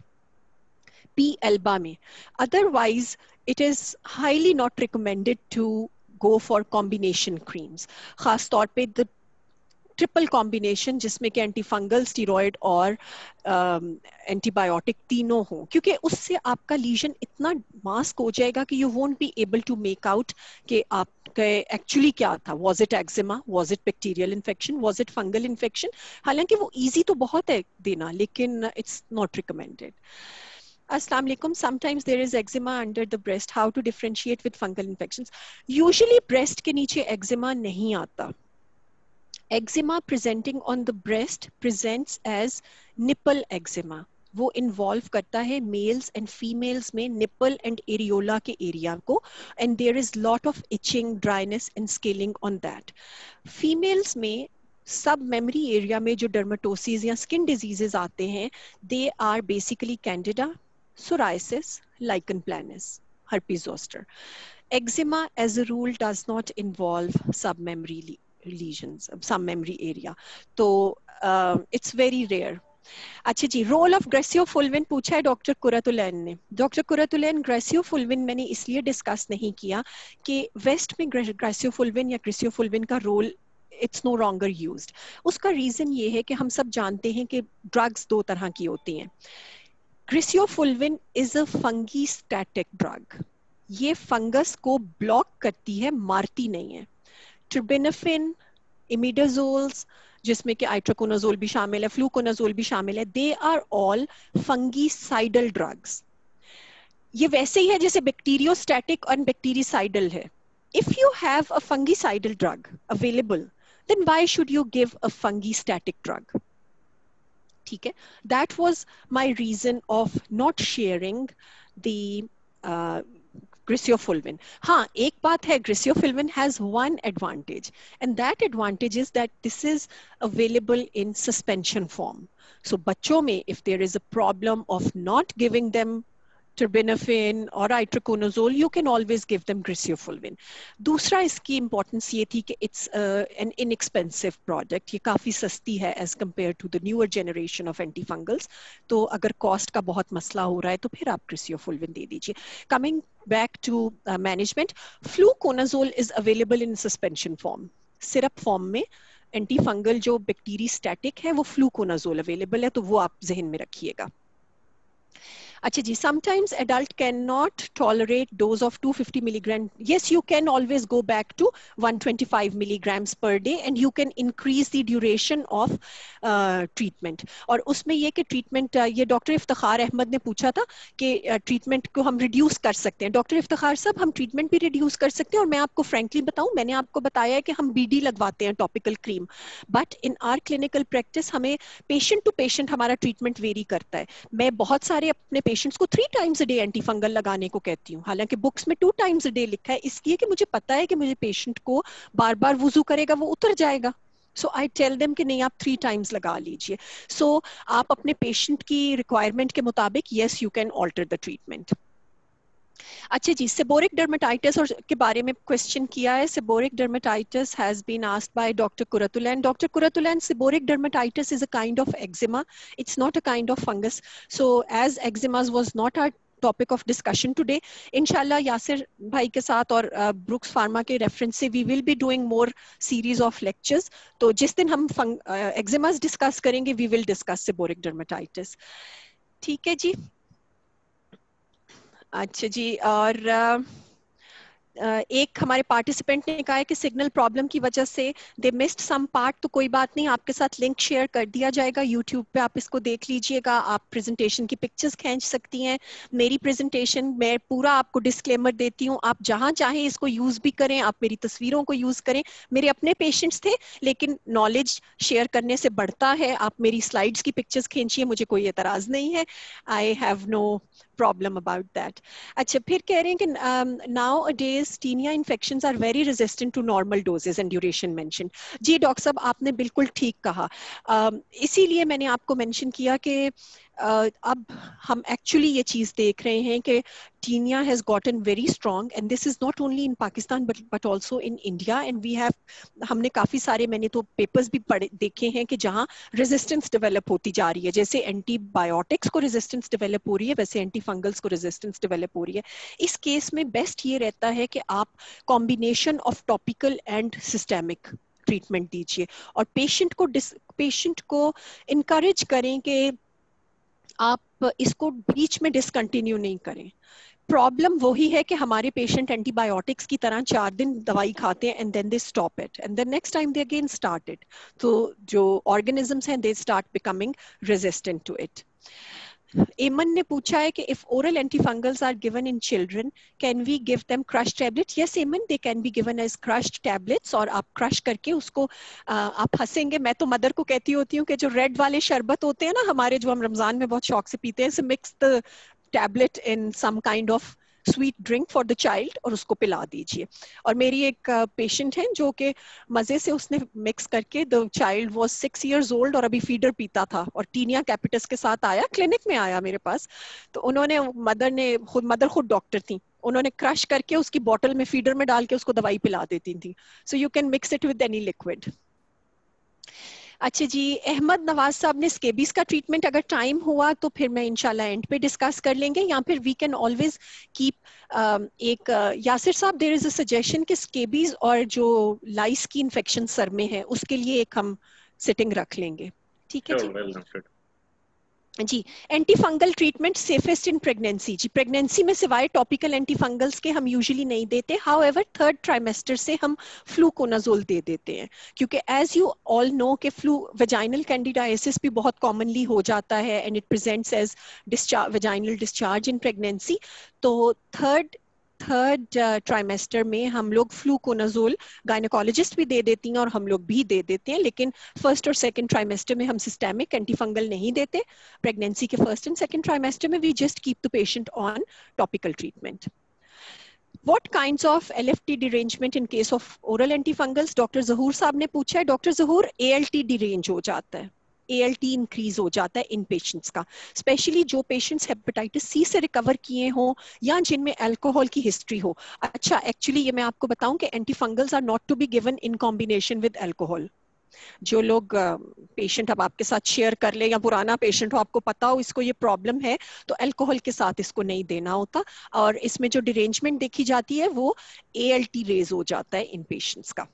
पी एल्बा में। Otherwise it is highly not recommended to go for combination creams, खासतौर पे द ट्रिपल कॉम्बिनेशन जिसमें कि एंटीफंगल, स्टीरॉयड और एंटीबायोटिक तीनों हों, क्योंकि उससे आपका लीजन इतना मास्क हो जाएगा कि you won't be able to make out कि आपके एक्चुअली क्या था। Was it eczema, was it bacterial infection, was it fungal infection? हालांकि वो ईजी तो बहुत है देना, लेकिन it's not recommended. Assalamu alaikum. Sometimes there is eczema under the breast. How to differentiate with fungal infections? Usually breast के नीचे eczema नहीं आता. Eczema presenting on the breast presents as nipple eczema. वो इन्वॉल्व करता है males and females में nipple and areola के area को, and there is lot of itching, dryness and scaling on that. Females में सब मेमरी एरिया में जो डर्मेटोसिस या स्किन डिजीजेस आते हैं, they are basically candida, psoriasis, lichen planus, herpes zoster. Eczema as a rule does not involve submemory lesions, submemory area, तो it's very rare. अच्छा जी, role of ग्रेसियोफुल्विन पूछा है डॉक्टर कुरतुलैन ने। डॉक्टर कुरतुलैन, ग्रेसियोफुल्विन मैंने इसलिए डिस्कस नहीं किया कि वेस्ट में ग्रेसियोफुल्विन या ग्रेसियोफुल्विन का role it's no longer used. उसका रीजन ये है कि हम सब जानते हैं कि ड्रग्स दो तरह की होती हैं। Griseofulvin is a fungi static drug, ये फंगस को ब्लॉक करती है, मारती नहीं है। ट्रिबिनोफिन, इमिडाजोल्स, जिसमें कि आइट्रोकोनाजोल भी शामिल है, फ्लूकोनाजोल भी शामिल है, they are all fungicidal drugs. ये वैसे ही है जैसे बैक्टीरियोस्टैटिक और बैक्टीरिसाइडल है। If you have a fungicidal drug available, then why should you give a fungistatic drug? ठीक है, that was my reason of not sharing the griseofulvin. हाँ, एक बात है, griseofulvin has one advantage, and that advantage is that this is available in suspension form. So बच्चों में if there is a problem of not giving them terbinafine or itraconazole, you can always give them griseofulvin. दूसरा इसकी importance ये थी कि it's an inexpensive product, ये काफ़ी सस्ती है as compared to the newer generation of antifungals. तो अगर cost का बहुत मसला हो रहा है तो फिर आप griseofulvin दे दीजिए. Coming back to management, fluconazole is available in suspension form, syrup form में एंटीफंगल जो बैक्टीरियोस्टैटिक है वो फ्लूकोनाजोल अवेलेबल है, तो वो आप जहन में रखिएगा। अच्छा जी, sometimes adult cannot tolerate dose of 250 milligram. Yes, you can always go back to 125 milligrams per day and you can increase the duration of treatment. और उसमें ये कि treatment, ये डॉक्टर इफ्तिखार अहमद ने पूछा था कि treatment को हम reduce कर सकते हैं। डॉक्टर इफ्तिखार साहब, हम treatment भी reduce कर सकते हैं, और मैं आपको frankly बताऊं, मैंने आपको बताया है कि हम BD लगवाते हैं, topical cream, but in our clinical practice हमें patient to patient हमारा treatment vary करता है। मैं बहुत सारे अपने पेशेंट्स को 3 times a day एंटीफंगल लगाने को कहती हूँ, हालांकि बुक्स में 2 times a day लिखा है, इसलिए कि मुझे पता है कि मुझे पेशेंट को बार बार वुजू करेगा वो उतर जाएगा, सो आई टेल देम कि नहीं आप 3 times लगा लीजिए. सो आप अपने पेशेंट की रिक्वायरमेंट के मुताबिक yes you can alter the treatment. अच्छा जी, सेबोरिक डर्मेटाइटिस और के बारे में क्वेश्चन किया है. Seborrhoeic dermatitis has been asked by doctor Quratulain. Doctor Quratulain, seborrhoeic dermatitis is a kind of eczema. It's not a kind of fungus. So as eczemas was not our topic of discussion today, inshallah Yasir भाई के साथ और brooks pharma के reference से we will be doing more series of lectures. तो जिस दिन हम eczemas डिस्कस करेंगे we will discuss seborrheic dermatitis. ठीक है जी. अच्छा जी, और एक हमारे पार्टिसिपेंट ने कहा है कि सिग्नल प्रॉब्लम की वजह से दे मिस्ड सम पार्ट. तो कोई बात नहीं, आपके साथ लिंक शेयर कर दिया जाएगा यूट्यूब पे, आप इसको देख लीजिएगा. आप प्रेजेंटेशन की पिक्चर्स खींच सकती हैं. मेरी प्रेजेंटेशन मैं पूरा आपको डिस्क्लेमर देती हूँ, आप जहां चाहें इसको यूज भी करें, आप मेरी तस्वीरों को यूज करें. मेरे अपने पेशेंट्स थे, लेकिन नॉलेज शेयर करने से बढ़ता है. आप मेरी स्लाइड्स की पिक्चर्स खींचिए, मुझे कोई एतराज नहीं है. I have no problem about that. अच्छा, फिर कह रहे हैं कि nowadays TINEA infections are very resistant to normal doses and duration mentioned. जी डॉक्टर साहब, आपने बिल्कुल ठीक कहा. इसीलिए मैंने आपको मेंशन किया कि अब हम एक्चुअली ये चीज देख रहे हैं कि TINEA has gotten very strong and this is not only in Pakistan but also in India, and we have, हमने काफी सारे, मैंने तो पेपर्स भी पढ़े देखे हैं कि जहाँ रेजिस्टेंस डेवलप होती जा रही है. जैसे एंटीबायोटिक्स को रेजिस्टेंस डेवलप हो रही है, वैसे एंटी फंगल्स को रेजिस्टेंस डेवलप हो रही है. इस केस में बेस्ट ये रहता है कि आप combination of topical and systemic treatment दीजिए और पेशेंट को इनकरेज करें कि आप इसको बीच में डिसकंटिन्यू नहीं करें. प्रॉब्लम वही है कि हमारे पेशेंट एंटीबायोटिक्स की तरह 4 दिन दवाई खाते हैं and then they stop it and the next time they again start it. तो जो ऑर्गेनिजम्स हैं they start becoming resistant to it. Eman ने पूछा है कि if oral antifungals are given in children can we give them crush tablets. Yes Eman, they can be given as crushed tablets. और आप crush करके उसको आप हंसेंगे, मैं तो मदर को कहती होती हूँ कि जो रेड वाले शरबत होते हैं ना हमारे, जो हम रमजान में बहुत शौक से पीते हैं, mix the tablet in some kind of sweet drink for the child और उसको पिला दीजिए. और मेरी एक पेशेंट है जो कि मजे से उसने मिक्स करके, the child was 6 years old और अभी फीडर पीता था और टीनिया कैपिटिस के साथ आया, क्लिनिक में आया मेरे पास. तो उन्होंने, मदर खुद डॉक्टर थी, उन्होंने क्रश करके उसकी बॉटल में फीडर में डाल के उसको दवाई पिला देती थी. So you can mix it with any liquid. अच्छा जी, अहमद नवाज साहब ने स्केबीज का ट्रीटमेंट, अगर टाइम हुआ तो फिर मैं इंशाल्लाह एंड पे डिस्कस कर लेंगे, या फिर वी कैन ऑलवेज कीप एक यासिर साहब, देयर इज अ सजेशन कि स्केबीज और जो लाइस की इन्फेक्शन सर में है उसके लिए एक हम सिटिंग रख लेंगे. ठीक है जी. जी, anti fungal treatment safest in pregnancy. जी, प्रेगनेंसी में सिवाय टॉपिकल एंटी फंगल्स के हम यूजुअली नहीं देते. हाउएवर 3rd ट्राइमेस्टर से हम फ्लूकोनाजोल दे देते हैं, क्योंकि एज यू ऑल नो के वेजाइनल कैंडिडाइसिस भी बहुत कॉमनली हो जाता है and it presents as vaginal discharge in pregnancy. तो थर्ड ट्राइमेस्टर में हम लोग फ्लूकोनाजोल, गायनेकोलॉजिस्ट भी दे देती हैं और हम लोग भी दे देते हैं, लेकिन 1st और 2nd ट्राइमेस्टर में हम सिस्टेमिक एंटीफंगल नहीं देते. प्रेगनेंसी के 1st and 2nd ट्राइमेस्टर में we just keep the patient on topical treatment. What kinds of LFT derangement in case of oral antifungals? Doctor Zahoor साहब ने पूछा है. डॉक्टर जहूर, ALT डिरेंज हो जाता है, ALT इंक्रीज हो जाता है इन पेशेंट्स का, स्पेशली जो पेशेंट्स हेपेटाइटिस सी से रिकवर किए हों या जिनमें अल्कोहल की हिस्ट्री हो. अच्छा, एक्चुअली ये मैं आपको बताऊं कि antifungals are not to be given in combination with alcohol. जो लोग पेशेंट अब आपके साथ शेयर कर ले या पुराना पेशेंट हो, आपको पता हो इसको ये प्रॉब्लम है, तो अल्कोहल के साथ इसको नहीं देना होता. और इसमें जो डिरेंजमेंट देखी जाती है वो ALT रेज हो जाता है इन पेशेंट्स का.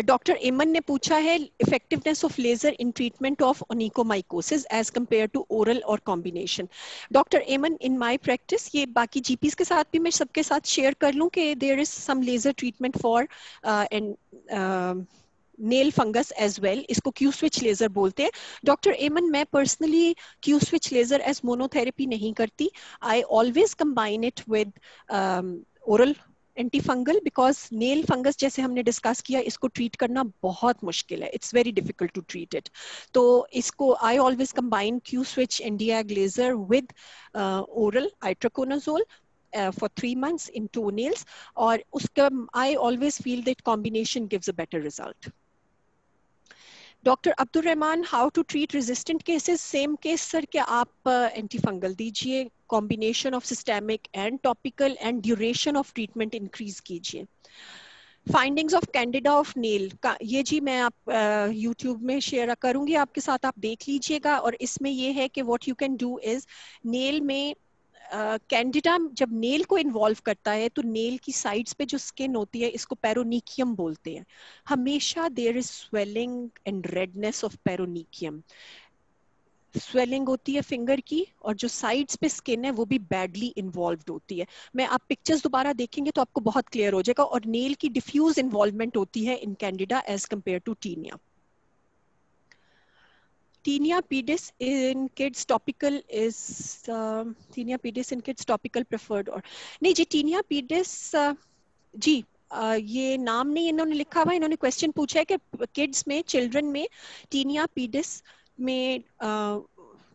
डॉक्टर एमन ने पूछा है effectiveness of laser in treatment of onychomycosis as compare to oral और combination. Doctor Aiman, in my practice, ये बाकी जीपीस के साथ भी मैं सबके साथ शेयर कर लूं कि there is some laser treatment for nail fungus as well. इसको क्यू स्विच लेजर बोलते हैं. डॉक्टर एमन, मैं personally Q switch laser as monotherapy नहीं करती. I always combine it with oral antifungal, because nail fungus जैसे हमने डिस्कस किया, इसको ट्रीट करना बहुत मुश्किल है, it's very difficult to treat it. तो इसको I always combine Q switch ND YAG laser with oral itraconazole. for 3 months in toenails, और उसका I always feel that combination gives a better result. Doctor Abdul Rahman, how to treat resistant cases? Same case sir, क्या आप antifungal दीजिए, combination of systemic and topical, and duration of treatment increase कीजिए. Findings of candida of nail का ये जी मैं आप YouTube में share करूंगी आपके साथ, आप देख लीजिएगा. और इसमें ये है कि what you can do is, nail में कैंडिडा जब नेल को इन्वॉल्व करता है तो नेल की साइड्स पे जो स्किन होती है, इसको पेरोनिकियम बोलते हैं. हमेशा there is swelling and redness of paronychium. Swelling होती है फिंगर की, और जो साइड्स पे स्किन है वो भी बैडली इन्वॉल्व्ड होती है. मैं आप पिक्चर्स दोबारा देखेंगे तो आपको बहुत क्लियर हो जाएगा. और नेल की डिफ्यूज इन्वॉल्वमेंट होती है in candida as compare to tinea. TINEA PEDIS in kids topical is TINEA PEDIS in kids topical preferred or नहीं जी. TINEA PEDIS जी ये नाम नहीं इन्होंने लिखा हुआ, इन्होंने क्वेश्चन पूछा है कि किड्स में, चिल्ड्रन में TINEA PEDIS में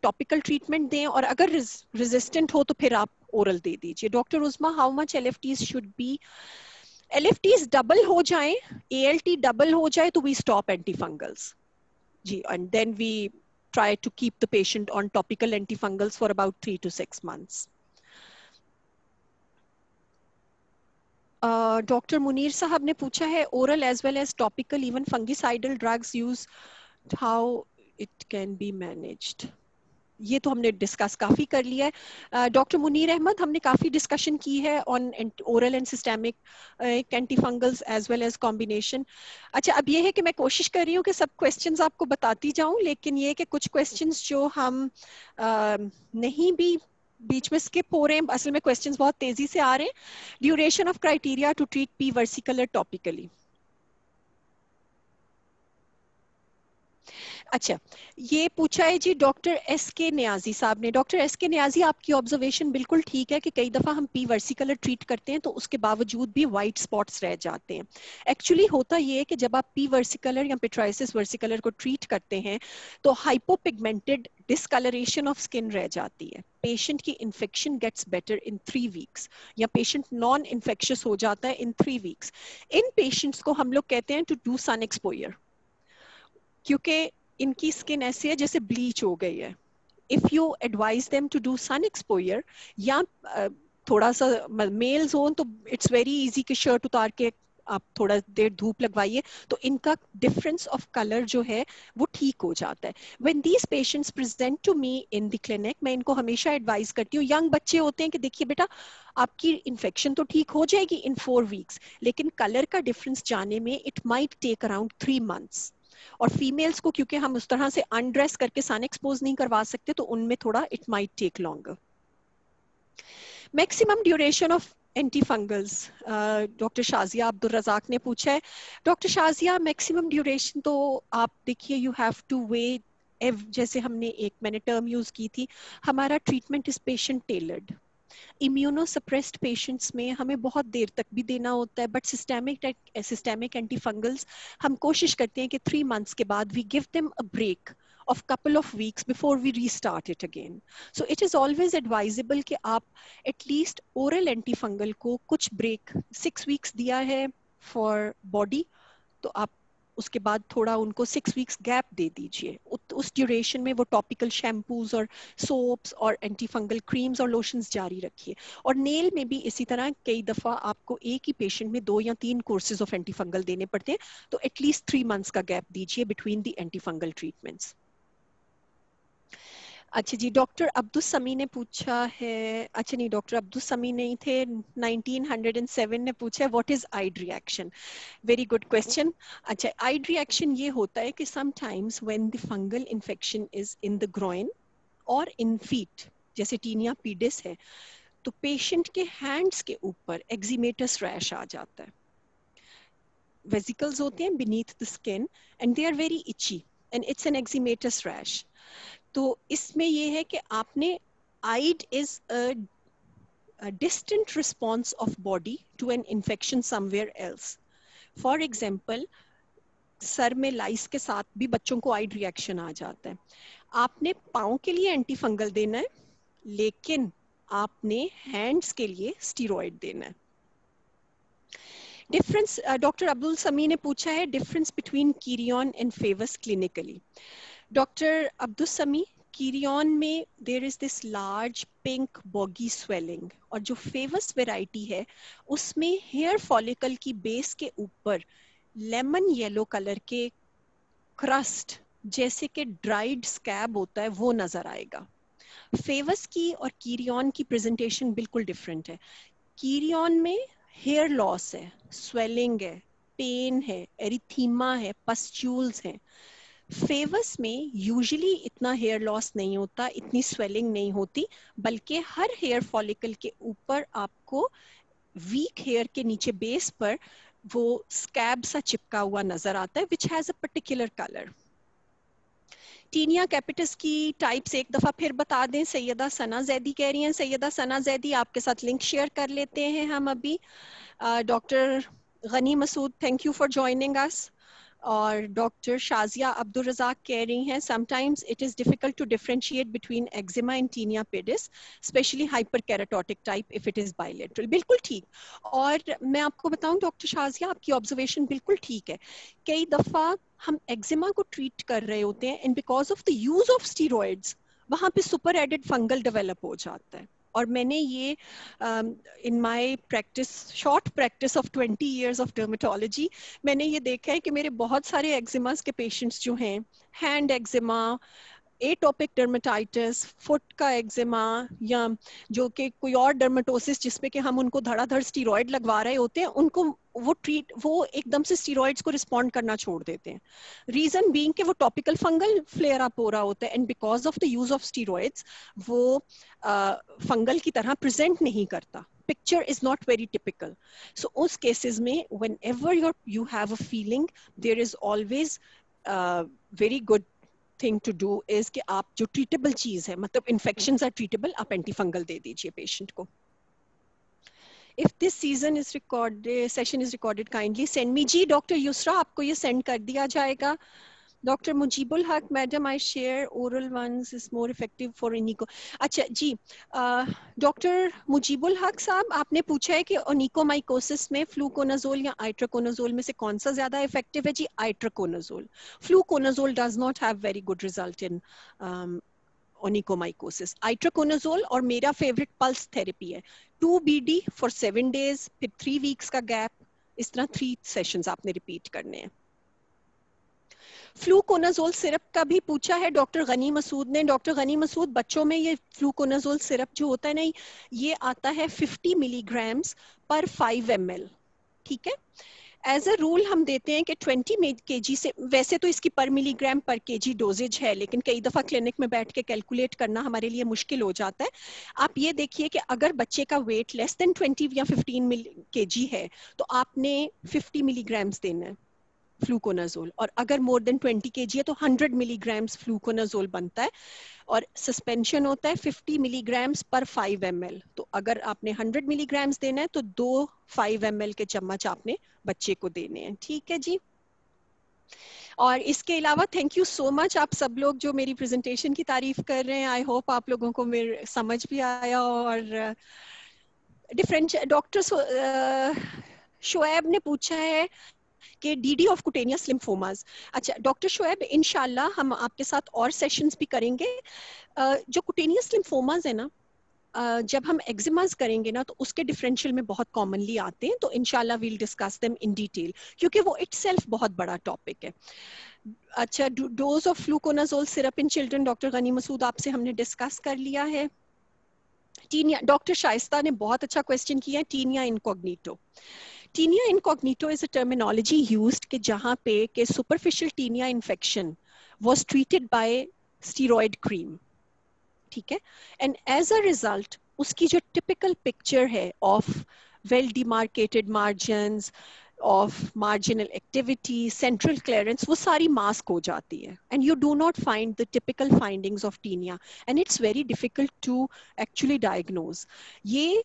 टॉपिकल ट्रीटमेंट दें, और अगर रेजिस्टेंट हो तो फिर आप ओरल दे दीजिए. Doctor Uzma, how much LFTs should be? LFTs double हो जाए, ALT डबल हो जाए तो वी स्टॉप एंटीफंगल्स जी, and then we try to keep the patient on topical antifungals for about 3 to 6 months. Dr. Munir साहब ने पूछा है, oral as well as topical, even fungicidal drugs use, how it can be managed? ये तो हमने discuss काफी कर लिया है. डॉक्टर मुनीर अहमद, हमने काफी डिस्कशन की है on oral and systemic antifungals as well as combination. अच्छा, अब ये है कि मैं कोशिश कर रही हूँ कि सब क्वेश्चंस आपको बताती जाऊं, लेकिन ये कि कुछ क्वेश्चंस जो हम नहीं भी बीच में स्किप हो रहे हैं, असल में क्वेश्चंस बहुत तेजी से आ रहे हैं. Duration of criteria to treat P versicolor topically. अच्छा, ये पूछा है जी डॉक्टर SK नियाजी साहब ने. डॉक्टर SK नियाजी, आपकी ऑब्जर्वेशन बिल्कुल ठीक है कि कई दफा हम पी वर्सिकुलर ट्रीट करते हैं तो उसके बावजूद भी वाइट स्पॉट्स रह जाते हैं. एक्चुअली होता ये है कि जब आप पी वर्सिकुलर या पिट्राइसिस वर्सिकुलर को ट्रीट करते हैं तो हाइपोपिगमेंटेड डिस्कलरेशन ऑफ स्किन रह जाती है. पेशेंट की infection gets better in 3 weeks, या पेशेंट नॉन इन्फेक्शियस हो जाता है इन 3 वीक्स. इन पेशेंट्स को हम लोग कहते हैं टू डू सन एक्सपोजर, क्योंकि इनकी स्किन ऐसी है जैसे ब्लीच हो गई है. If you advise them to do sun exposure, या थोड़ा सा मेल्स हो तो इट्स वेरी इजी कि शर्ट उतार के आप थोड़ा देर धूप लगवाइए तो इनका डिफरेंस ऑफ कलर जो है वो ठीक हो जाता है. When these patients present to me in the clinic, मैं इनको हमेशा एडवाइस करती हूँ, यंग बच्चे होते हैं, कि देखिए बेटा, आपकी इन्फेक्शन तो ठीक हो जाएगी इन 4 वीक्स, लेकिन कलर का डिफरेंस जाने में it might take around 3 months. और फीमेल्स को क्योंकि हम उस तरह से अनड्रेस करके सन एक्सपोज नहीं करवा सकते, तो उनमें थोड़ा it might take longer. Maximum duration of antifungals, doctor Shazia Abdul Razzaq ने पूछा है. डॉक्टर शाजिया, मैक्सिमम ड्यूरेशन तो आप देखिए, यू हैव टू वेट, जैसे हमने मैंने टर्म यूज की थी, हमारा treatment is patient tailored. Immunosuppressed patients में हमें बहुत देर तक भी देना होता है, बट सिस्टेमिक एंटीफंगल्स हम कोशिश करते हैं कि 3 months के बाद we give them a break of couple of weeks before we restart it again. So it is always advisable कि आप at least oral antifungal को कुछ break 6 weeks दिया है for body, तो आप उसके बाद थोड़ा उनको 6 weeks गैप दे दीजिए. उस ड्यूरेशन में वो टॉपिकल शैम्पूज और सोप्स और एंटीफंगल क्रीम्स और लोशंस जारी रखिए. और नेल में भी इसी तरह कई दफ़ा आपको एक ही पेशेंट में 2 या 3 कोर्सेज ऑफ एंटीफंगल देने पड़ते हैं, तो एटलीस्ट 3 months का गैप दीजिए बिटवीन द एंटीफंगल ट्रीटमेंट्स. अच्छा जी, डॉक्टर अब्दुल समी ने पूछा है, अच्छा नहीं, डॉक्टर अब्दुल समी नहीं थे, 1907 ने पूछा है, what is id reaction? Very good question. अच्छा, आइड रिएक्शन ये होता है कि sometimes when the fungal infection is in the groin और इन फीट, जैसे टीनिया पीडिस है, तो पेशेंट के हैंड्स के ऊपर एक्जिमेटस रैश आ जाता है. वेसिकल्स होते हैं beneath the skin and they are very itchy and it's an eczematous rash. तो इसमें ये है कि आपने आइड is a distant response of body to an infection somewhere else. For example, sir में लाइस के साथ भी बच्चों को आइड रिएक्शन आ जाता है. आपने पाँव के लिए एंटीफंगल देना है, लेकिन आपने हैंड्स के लिए स्टीरॉयड देना है। डिफरेंस, डॉक्टर अब्दुल समी ने पूछा है difference between kerion and favus clinically. Doctor Abdul Sami, kerion में there is this large pink boggy swelling, और जो फेवस वेराइटी है उसमें हेयर फॉलिकल की बेस के ऊपर लेमन येलो कलर के क्रस्ट जैसे कि ड्राइड स्कैब होता है वो नजर आएगा। फेवस की और कीरियन की प्रेजेंटेशन बिल्कुल डिफरेंट है। कीरियन में हेयर लॉस है, स्वेलिंग है, पेन है, एरिथीमा है, पस्ट्यूल्स हैं। फेवस में यूजुअली इतना हेयर लॉस नहीं होता, इतनी स्वेलिंग नहीं होती, बल्कि हर हेयर फॉलिकल के ऊपर आपको वीक हेयर के नीचे बेस पर वो स्कैब सा चिपका हुआ नजर आता है which has a particular colour. Tinea capitis की टाइप्स एक दफा फिर बता दें। सैयदा सना जैदी कह रही हैं, सैयदा सना जैदी आपके साथ लिंक शेयर कर लेते हैं हम अभी। Doctor Ghani Masood, thank you for joining us. और डॉक्टर शाजिया अब्दुल रज़ाक कह रही हैं sometimes it is difficult to differentiate between eczema and tinea pedis, especially hyperkeratotic type if it is bilateral. बिल्कुल ठीक। और मैं आपको बताऊं डॉक्टर शाजिया, आपकी ऑब्जर्वेशन बिल्कुल ठीक है। कई दफा हम एक्जिमा को ट्रीट कर रहे होते हैं and because of the use of steroids वहां पे सुपर एडेड फंगल डेवलप हो जाता है। और मैंने ये in my practice, short practice of 20 years of dermatology, मैंने ये देखा है कि मेरे बहुत सारे एक्जिमास के पेशेंट्स जो हैं, hand eczema, atopic dermatitis, foot का एक्जिमा, या जो कि कोई और डर्मेटोसिस जिसमें कि हम उनको धड़ाधड़ स्टीरॉयड लगवा रहे होते हैं, उनको वो एकदम से स्टीरॉयड्स को रिस्पॉन्ड करना छोड़ देते हैं। रीजन बीइंग कि वो टॉपिकल फंगल फ्लेयर अप हो रहा होता है and because of the use of steroids वो फंगल की तरह प्रेजेंट नहीं करता। Picture is not very typical. So उस cases में whenever you have a feeling, there is always very good thing to do is कि आप जो treatable चीज है, मतलब infections are treatable, आप antifungal दे दीजिए patient को। If this session is recorded, kindly send me। जी डॉक्टर युसरा, आपको ये सेंड कर दिया जाएगा। Doctor Mujibul Haq, madam I share oral ones is more effective for इनिको। अच्छा जी, डॉक्टर मुजीबुल हक साहब, आपने पूछा है कि ओनिकोमाइकोसिस में फ्लूकोनाजोल या आइट्रोकोनाजोल में से कौन सा ज्यादा इफेक्टिव है। जी itraconazole. Fluconazole does not have very good result in onychomycosis. Itraconazole और मेरा फेवरेट पल्स थेरेपी है, 2 BD फॉर 7 days, फिर 3 weeks का गैप, इस तरह 3 sessions आपने रिपीट करने हैं। फ्लूकोनाजोल सिरप का भी पूछा है डॉक्टर गनी मसूद ने। डॉक्टर गनी मसूद, बच्चों में ये फ्लूकोनाजोल सिरप जो होता है ना, ये आता है 50 मिलीग्राम्स पर 5 ml, ठीक है। एज अ रूल हम देते हैं कि 20 kg से, वैसे तो इसकी पर मिलीग्राम पर kg डोजेज है, लेकिन कई दफा क्लिनिक में बैठ के कैलकुलेट करना हमारे लिए मुश्किल हो जाता है। आप ये देखिए कि अगर बच्चे का वेट लेस देन 20 या 15 kg है तो आपने 50 मिलीग्राम्स देना है फ्लूकोनाजोल, और अगर मोर देन 20 kg है तो 100 मिलीग्राम्स फ्लूकोनाजोल बनता है, और सस्पेंशन होता है 50 मिलीग्राम्स पर 5 ml। तो अगर आपने 100 मिलीग्राम्स देना है तो 2 5 ml के चम्मच आपने बच्चे को देने हैं, ठीक है जी। और इसके अलावा थैंक यू सो मच आप सब लोग जो मेरी प्रेजेंटेशन की तारीफ कर रहे हैं। आई होप आप लोगों को मेरे समझ भी आया। और डिफरेंट डॉक्टर शोएब ने पूछा है कि डीडी ऑफ कुटेनियस लिम्फोमास। अच्छा डॉक्टर शोएब, इंशाल्लाह हम आपके साथ और सेशंस भी करेंगे। जो कुटेनियस लिम्फोमास है ना, जब हम एक्जिमास करेंगे ना तो उसके डिफरेंशियल में बहुत कॉमनली आते हैं, तो इंशाल्लाह we'll discuss them in detail, क्योंकि वो इटसेल्फ बहुत बड़ा टॉपिक है। अच्छा, dose of fluconazole syrup in children, doctor Ghani Masood आपसे हमने डिस्कस कर लिया है। टीनिया, डॉक्टर शाइस्ता ने बहुत अच्छा क्वेश्चन किया है, tinea incognito. Tinea incognito is a terminology used कि जहाँ पे कि superficial tinea infection was treated by steroid cream, ठीक है, and as a result उसकी जो typical picture है of well demarcated margins, of marginal activity, central clearance, वो सारी mask हो जाती है, and you do not find the typical findings of tinea, and it's very difficult to actually diagnose। ये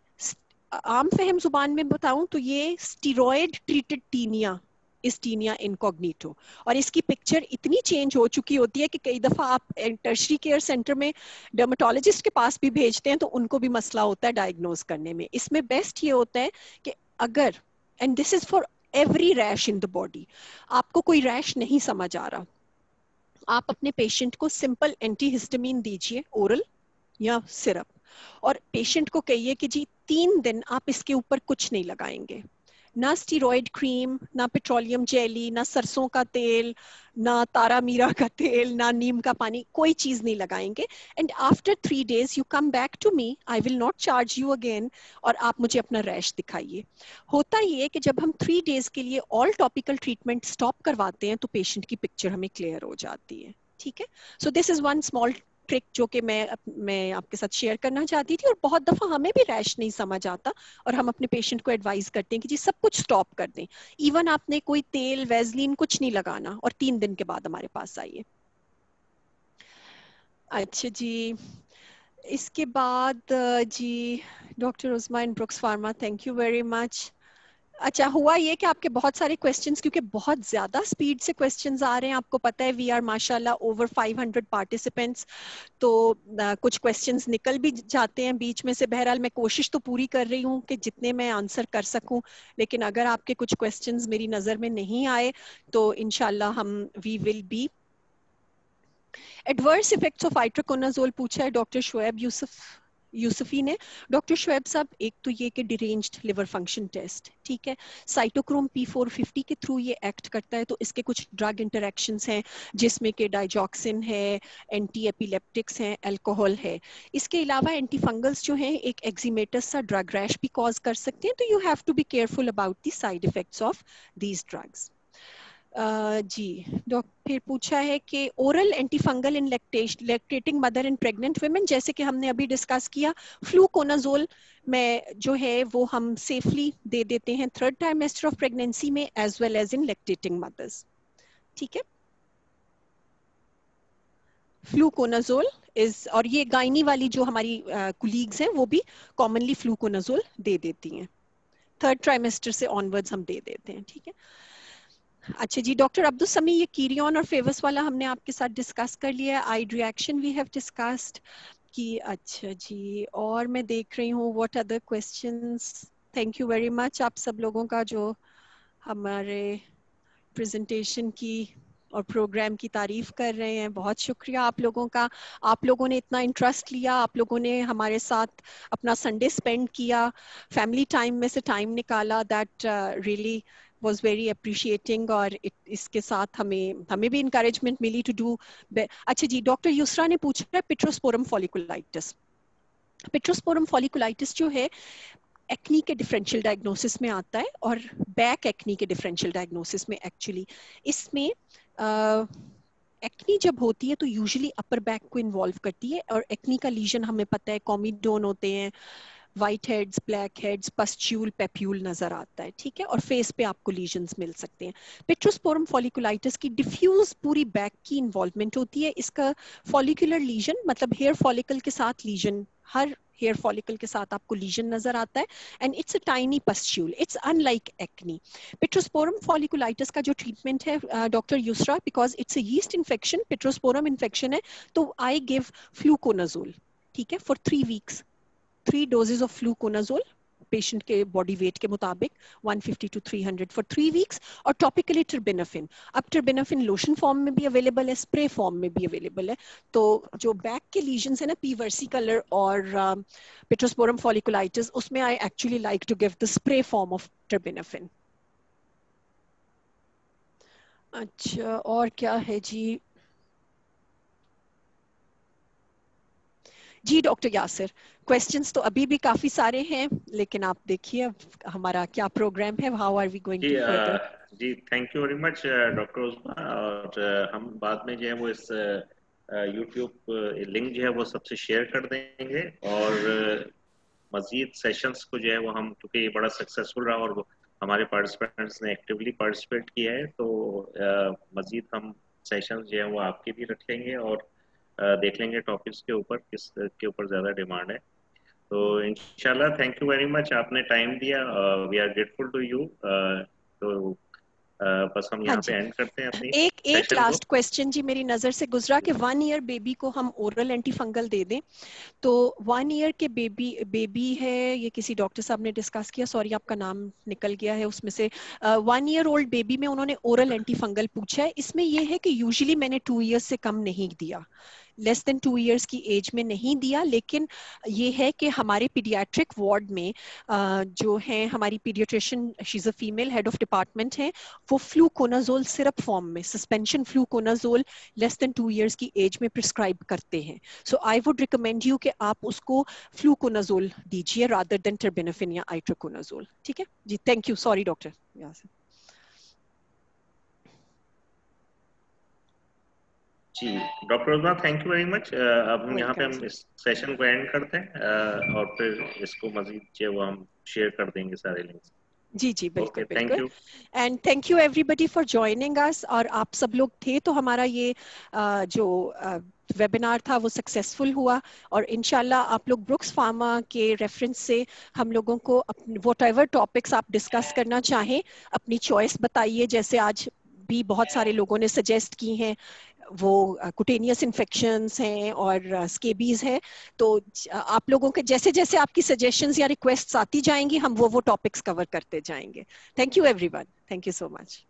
आम फहम जुबान में बताऊं तो ये steroid treated tinea is tinea incognito. और इसकी पिक्चर इतनी चेंज हो चुकी होती है कि कई दफा आप टर्शरी केयर सेंटर में डर्मेटोलॉजिस्ट के पास भी भेजते हैं तो उनको भी मसला होता है डायग्नोज करने में। इसमें बेस्ट ये होता है कि अगर, and this is for every rash in the body, आपको कोई रैश नहीं समझ आ रहा, आप अपने पेशेंट को सिंपल एंटीहिस्टामिन दीजिए, ओरल या सिरप, और पेशेंट को कहिए कि जी 3 दिन आप इसके ऊपर कुछ नहीं लगाएंगे, ना स्टीरॉयड क्रीम, ना पेट्रोलियम जेली, ना सरसों का तेल, ना तारा मीरा का तेल, ना नीम का पानी, कोई चीज नहीं लगाएंगे। And after 3 days you come back to me, I will not charge you again, और आप मुझे अपना रैश दिखाइए। होता ये कि जब हम 3 days के लिए ऑल टॉपिकल ट्रीटमेंट स्टॉप करवाते हैं तो पेशेंट की पिक्चर हमें क्लियर हो जाती है। ठीक है, so this is one small trick जो कि मैं आपके साथ शेयर करना चाहती थी। और बहुत दफा हमें भी रैश नहीं समझ आता और हम अपने पेशेंट को एडवाइस करते हैं कि जी सब कुछ स्टॉप कर दें, इवन आपने कोई तेल वैसलीन कुछ नहीं लगाना, और 3 दिन के बाद हमारे पास आइए। अच्छा जी, इसके बाद जी doctor Uzma in Brooks Pharma, thank you very much. अच्छा, हुआ ये कि आपके बहुत सारे क्वेश्चंस, क्योंकि बहुत ज्यादा स्पीड से क्वेश्चंस आ रहे हैं, आपको पता है वी आर माशाल्लाह ओवर 500 पार्टिसिपेंट्स, तो कुछ क्वेश्चंस निकल भी जाते हैं बीच में से। बहरहाल मैं कोशिश तो पूरी कर रही हूँ कि जितने मैं आंसर कर सकूं, लेकिन अगर आपके कुछ क्वेश्चंस मेरी नज़र में नहीं आए तो इंशाल्लाह हम we will be. Adverse effects of itraconazole पूछा है डॉक्टर शुएब यूसुफी ने। डॉक्टर शुएब साहब, एक तो ये कि डिरेंज्ड लिवर फंक्शन टेस्ट, ठीक है, साइटोक्रोम P450 के थ्रू ये एक्ट करता है, तो इसके कुछ ड्रग इंटरेक्शंस हैं जिसमें कि डाइजॉक्सिन है, एंटी एपिलेप्टिक्स हैं, अल्कोहल है। इसके अलावा एंटी फंगल्स जो हैं एक एक्जिमेटस सा ड्रग रैश भी कॉज कर सकते हैं, तो you have to be careful about the side effects of these drugs. जी फिर पूछा है कि oral antifungal in lactating mother and pregnant women, जैसे कि हमने अभी डिस्कस किया, फ्लूकोनाजोल में जो है वो हम सेफली दे देते हैं 3rd ट्राइमेस्टर ऑफ प्रेगनेंसी में as well as in lactating mothers. ठीक है, फ्लूकोनाजोल इज, और ये गायनी वाली जो हमारी कुलीग्स हैं वो भी कॉमनली फ्लूकोनाजोल दे देती हैं, 3rd ट्राइमेस्टर से ऑनवर्ड्स हम दे देते हैं। ठीक है, अच्छा जी डॉक्टर अब्दुल समी, ये कीरियन और फेवस वाला हमने आपके साथ डिस्कस कर लिया है, आइड रिएक्शन वी हैव डिस्कस्ड कि। अच्छा जी, और मैं देख रही हूँ what other questions. Thank you very much आप सब लोगों का जो हमारे प्रेजेंटेशन की और प्रोग्राम की तारीफ कर रहे हैं, बहुत शुक्रिया आप लोगों का। आप लोगों ने इतना इंटरेस्ट लिया, आप लोगों ने हमारे साथ अपना संडे स्पेंड किया, फैमिली टाइम में से टाइम निकाला, that really was very appreciating। और इसके साथ हमें भी encouragement मिली to do। अच्छा जी, डॉक्टर युसरा ने पूछा है पिट्रोस्पोरम फॉलिकुलाइटिस। पिट्रोस्पोरम फॉलिकुलाइटिस जो है एक्नी के डिफरेंशियल डायग्नोसिस में आता है, और बैक एक्नी के डिफरेंशियल डायग्नोसिस में। एक्चुअली इसमें एक्नी जब होती है तो यूजुअली अपर बैक को इन्वॉल्व करती है, और एक्नी का लीजन हमें पता है कॉमिडोन होते हैं, white heads, black heads, pustule, papule नजर आता है। ठीक है, और फेस पे आपको लीजन्स मिल सकते हैं। पिट्रोस्पोरम फॉलिकुलाइटिस की डिफ्यूज पूरी बैक की इन्वॉल्वमेंट होती है। इसका फॉलिकुलर लीजन मतलब हेयर फॉलिकल के साथ लीजन, हर हेयर फॉलिकल के साथ आपको लीजन नजर आता है, and it's a tiny pustule, it's unlike acne. Pityrosporum folliculitis का जो ट्रीटमेंट है doctor Yusra, because it's a yeast infection, pityrosporum infection है, तो आई गिव फ्लूकोनाजोल। ठीक है, for 3 weeks 3 doses of fluconazole patient के बॉडी वेट के मुताबिक 150 to 300 फॉर 3 weeks, और टॉपिकली टर्बिनाफिन। अब टर्बिनाफिन लोशन फॉर्म में भी अवेलेबल है, स्प्रे फॉर्म में भी अवेलेबल है। तो जो बैक के लीजन्स है ना, पी वर्सिकलर और पिट्रोस्पोरम फॉलिकुलाइटिस, उसमें I actually like to give the spray form of terbinafine. अच्छा, और क्या है जी? जी डॉक्टर यासिर, क्वेश्चंस तो अभी भी काफी सारे हैं, लेकिन आप देखिए हमारा क्या प्रोग्राम है, हाउ आर वी गोइंग जी टू फर्दर। जी thank you very much doctor Uzma. और हम बाद में जो है वो इस यूट्यूब लिंक जो है वो सबसे शेयर कर देंगे, और मजीद सेशंस को जो है वो हम, क्योंकि ये बड़ा सक्सेसफुल रहा और हमारे पार्टिसिपेंट्स ने एक्टिवली पार्टिसिपेट किया है, तो मजीद हम सेशंस जो है वो आपके भी रख लेंगे, और देख लेंगे टॉपिक्स के ऊपर किस के ऊपर ज़्यादा डिमांड है। तो इंशाल्लाह, थैंक यू वेरी मच, आपने टाइम दिया, we are grateful to you. तो बस हम हाँ यहाँ पे जी, एंड करते हैं अपनी एक सेशन को। लास्ट क्वेश्चन जी मेरी नजर से गुजरा कि 1 ईयर बेबी को हम ओरल एंटी फंगल दे दें, तो 1 ईयर के बेबी है, ये किसी डॉक्टर साहब ने डिस्कस किया, सॉरी आपका नाम निकल गया है उसमें से, 1 ईयर ओल्ड बेबी में उन्होंने ओरल एंटी फंगल पूछा है। इसमें ये है कि यूजुअली मैंने 2 ईयर्स से कम नहीं दिया, लेस देन 2 ईयर्स की एज में नहीं दिया, लेकिन ये है कि हमारे पीडियाट्रिक वार्ड में जो है हमारी paediatrician, she is a female head of department है, वो फ्लूकोनाजोल सिरप फॉर्म में suspension fluconazole less than 2 years की एज में प्रिस्क्राइब करते हैं। सो आई वुड रिकमेंड यू कि आप उसको फ्लूकोनाजोल दीजिए रादर देन टेर्बेनाफिन या आइट्रोकोनाजोल। ठीक है जी, थैंक यू, सॉरी डॉक्टर। जी doctor Uzma, thank you very much. अब हम यहाँ पे वेलकम हम जी। इस सेशन को एंड करते हैं और फिर इसको मजीद जो है वो हम शेयर कर देंगे सारे लिंक्स। जी जी ओके, बिल्कुल थैंक बिल्कुल। You. And thank you everybody for joining us, और आप सब लोग थे तो हमारा ये जो वेबिनार था वो सक्सेसफुल हुआ, और इंशाल्लाह आप लोग ब्रुक्स फार्मा के रेफरेंस से हम लोगों को व्हाटएवर टॉपिक्स आप डिस्कस करना चाहें अपनी चॉइस बताइए, जैसे आज भी बहुत सारे लोगों ने सजेस्ट की हैं, वो कुटेनियस इन्फेक्शंस हैं और स्केबीज हैं, तो आप लोगों के जैसे जैसे आपकी सजेशंस या रिक्वेस्ट्स आती जाएंगी हम वो टॉपिक्स कवर करते जाएंगे। Thank you everyone, thank you so much.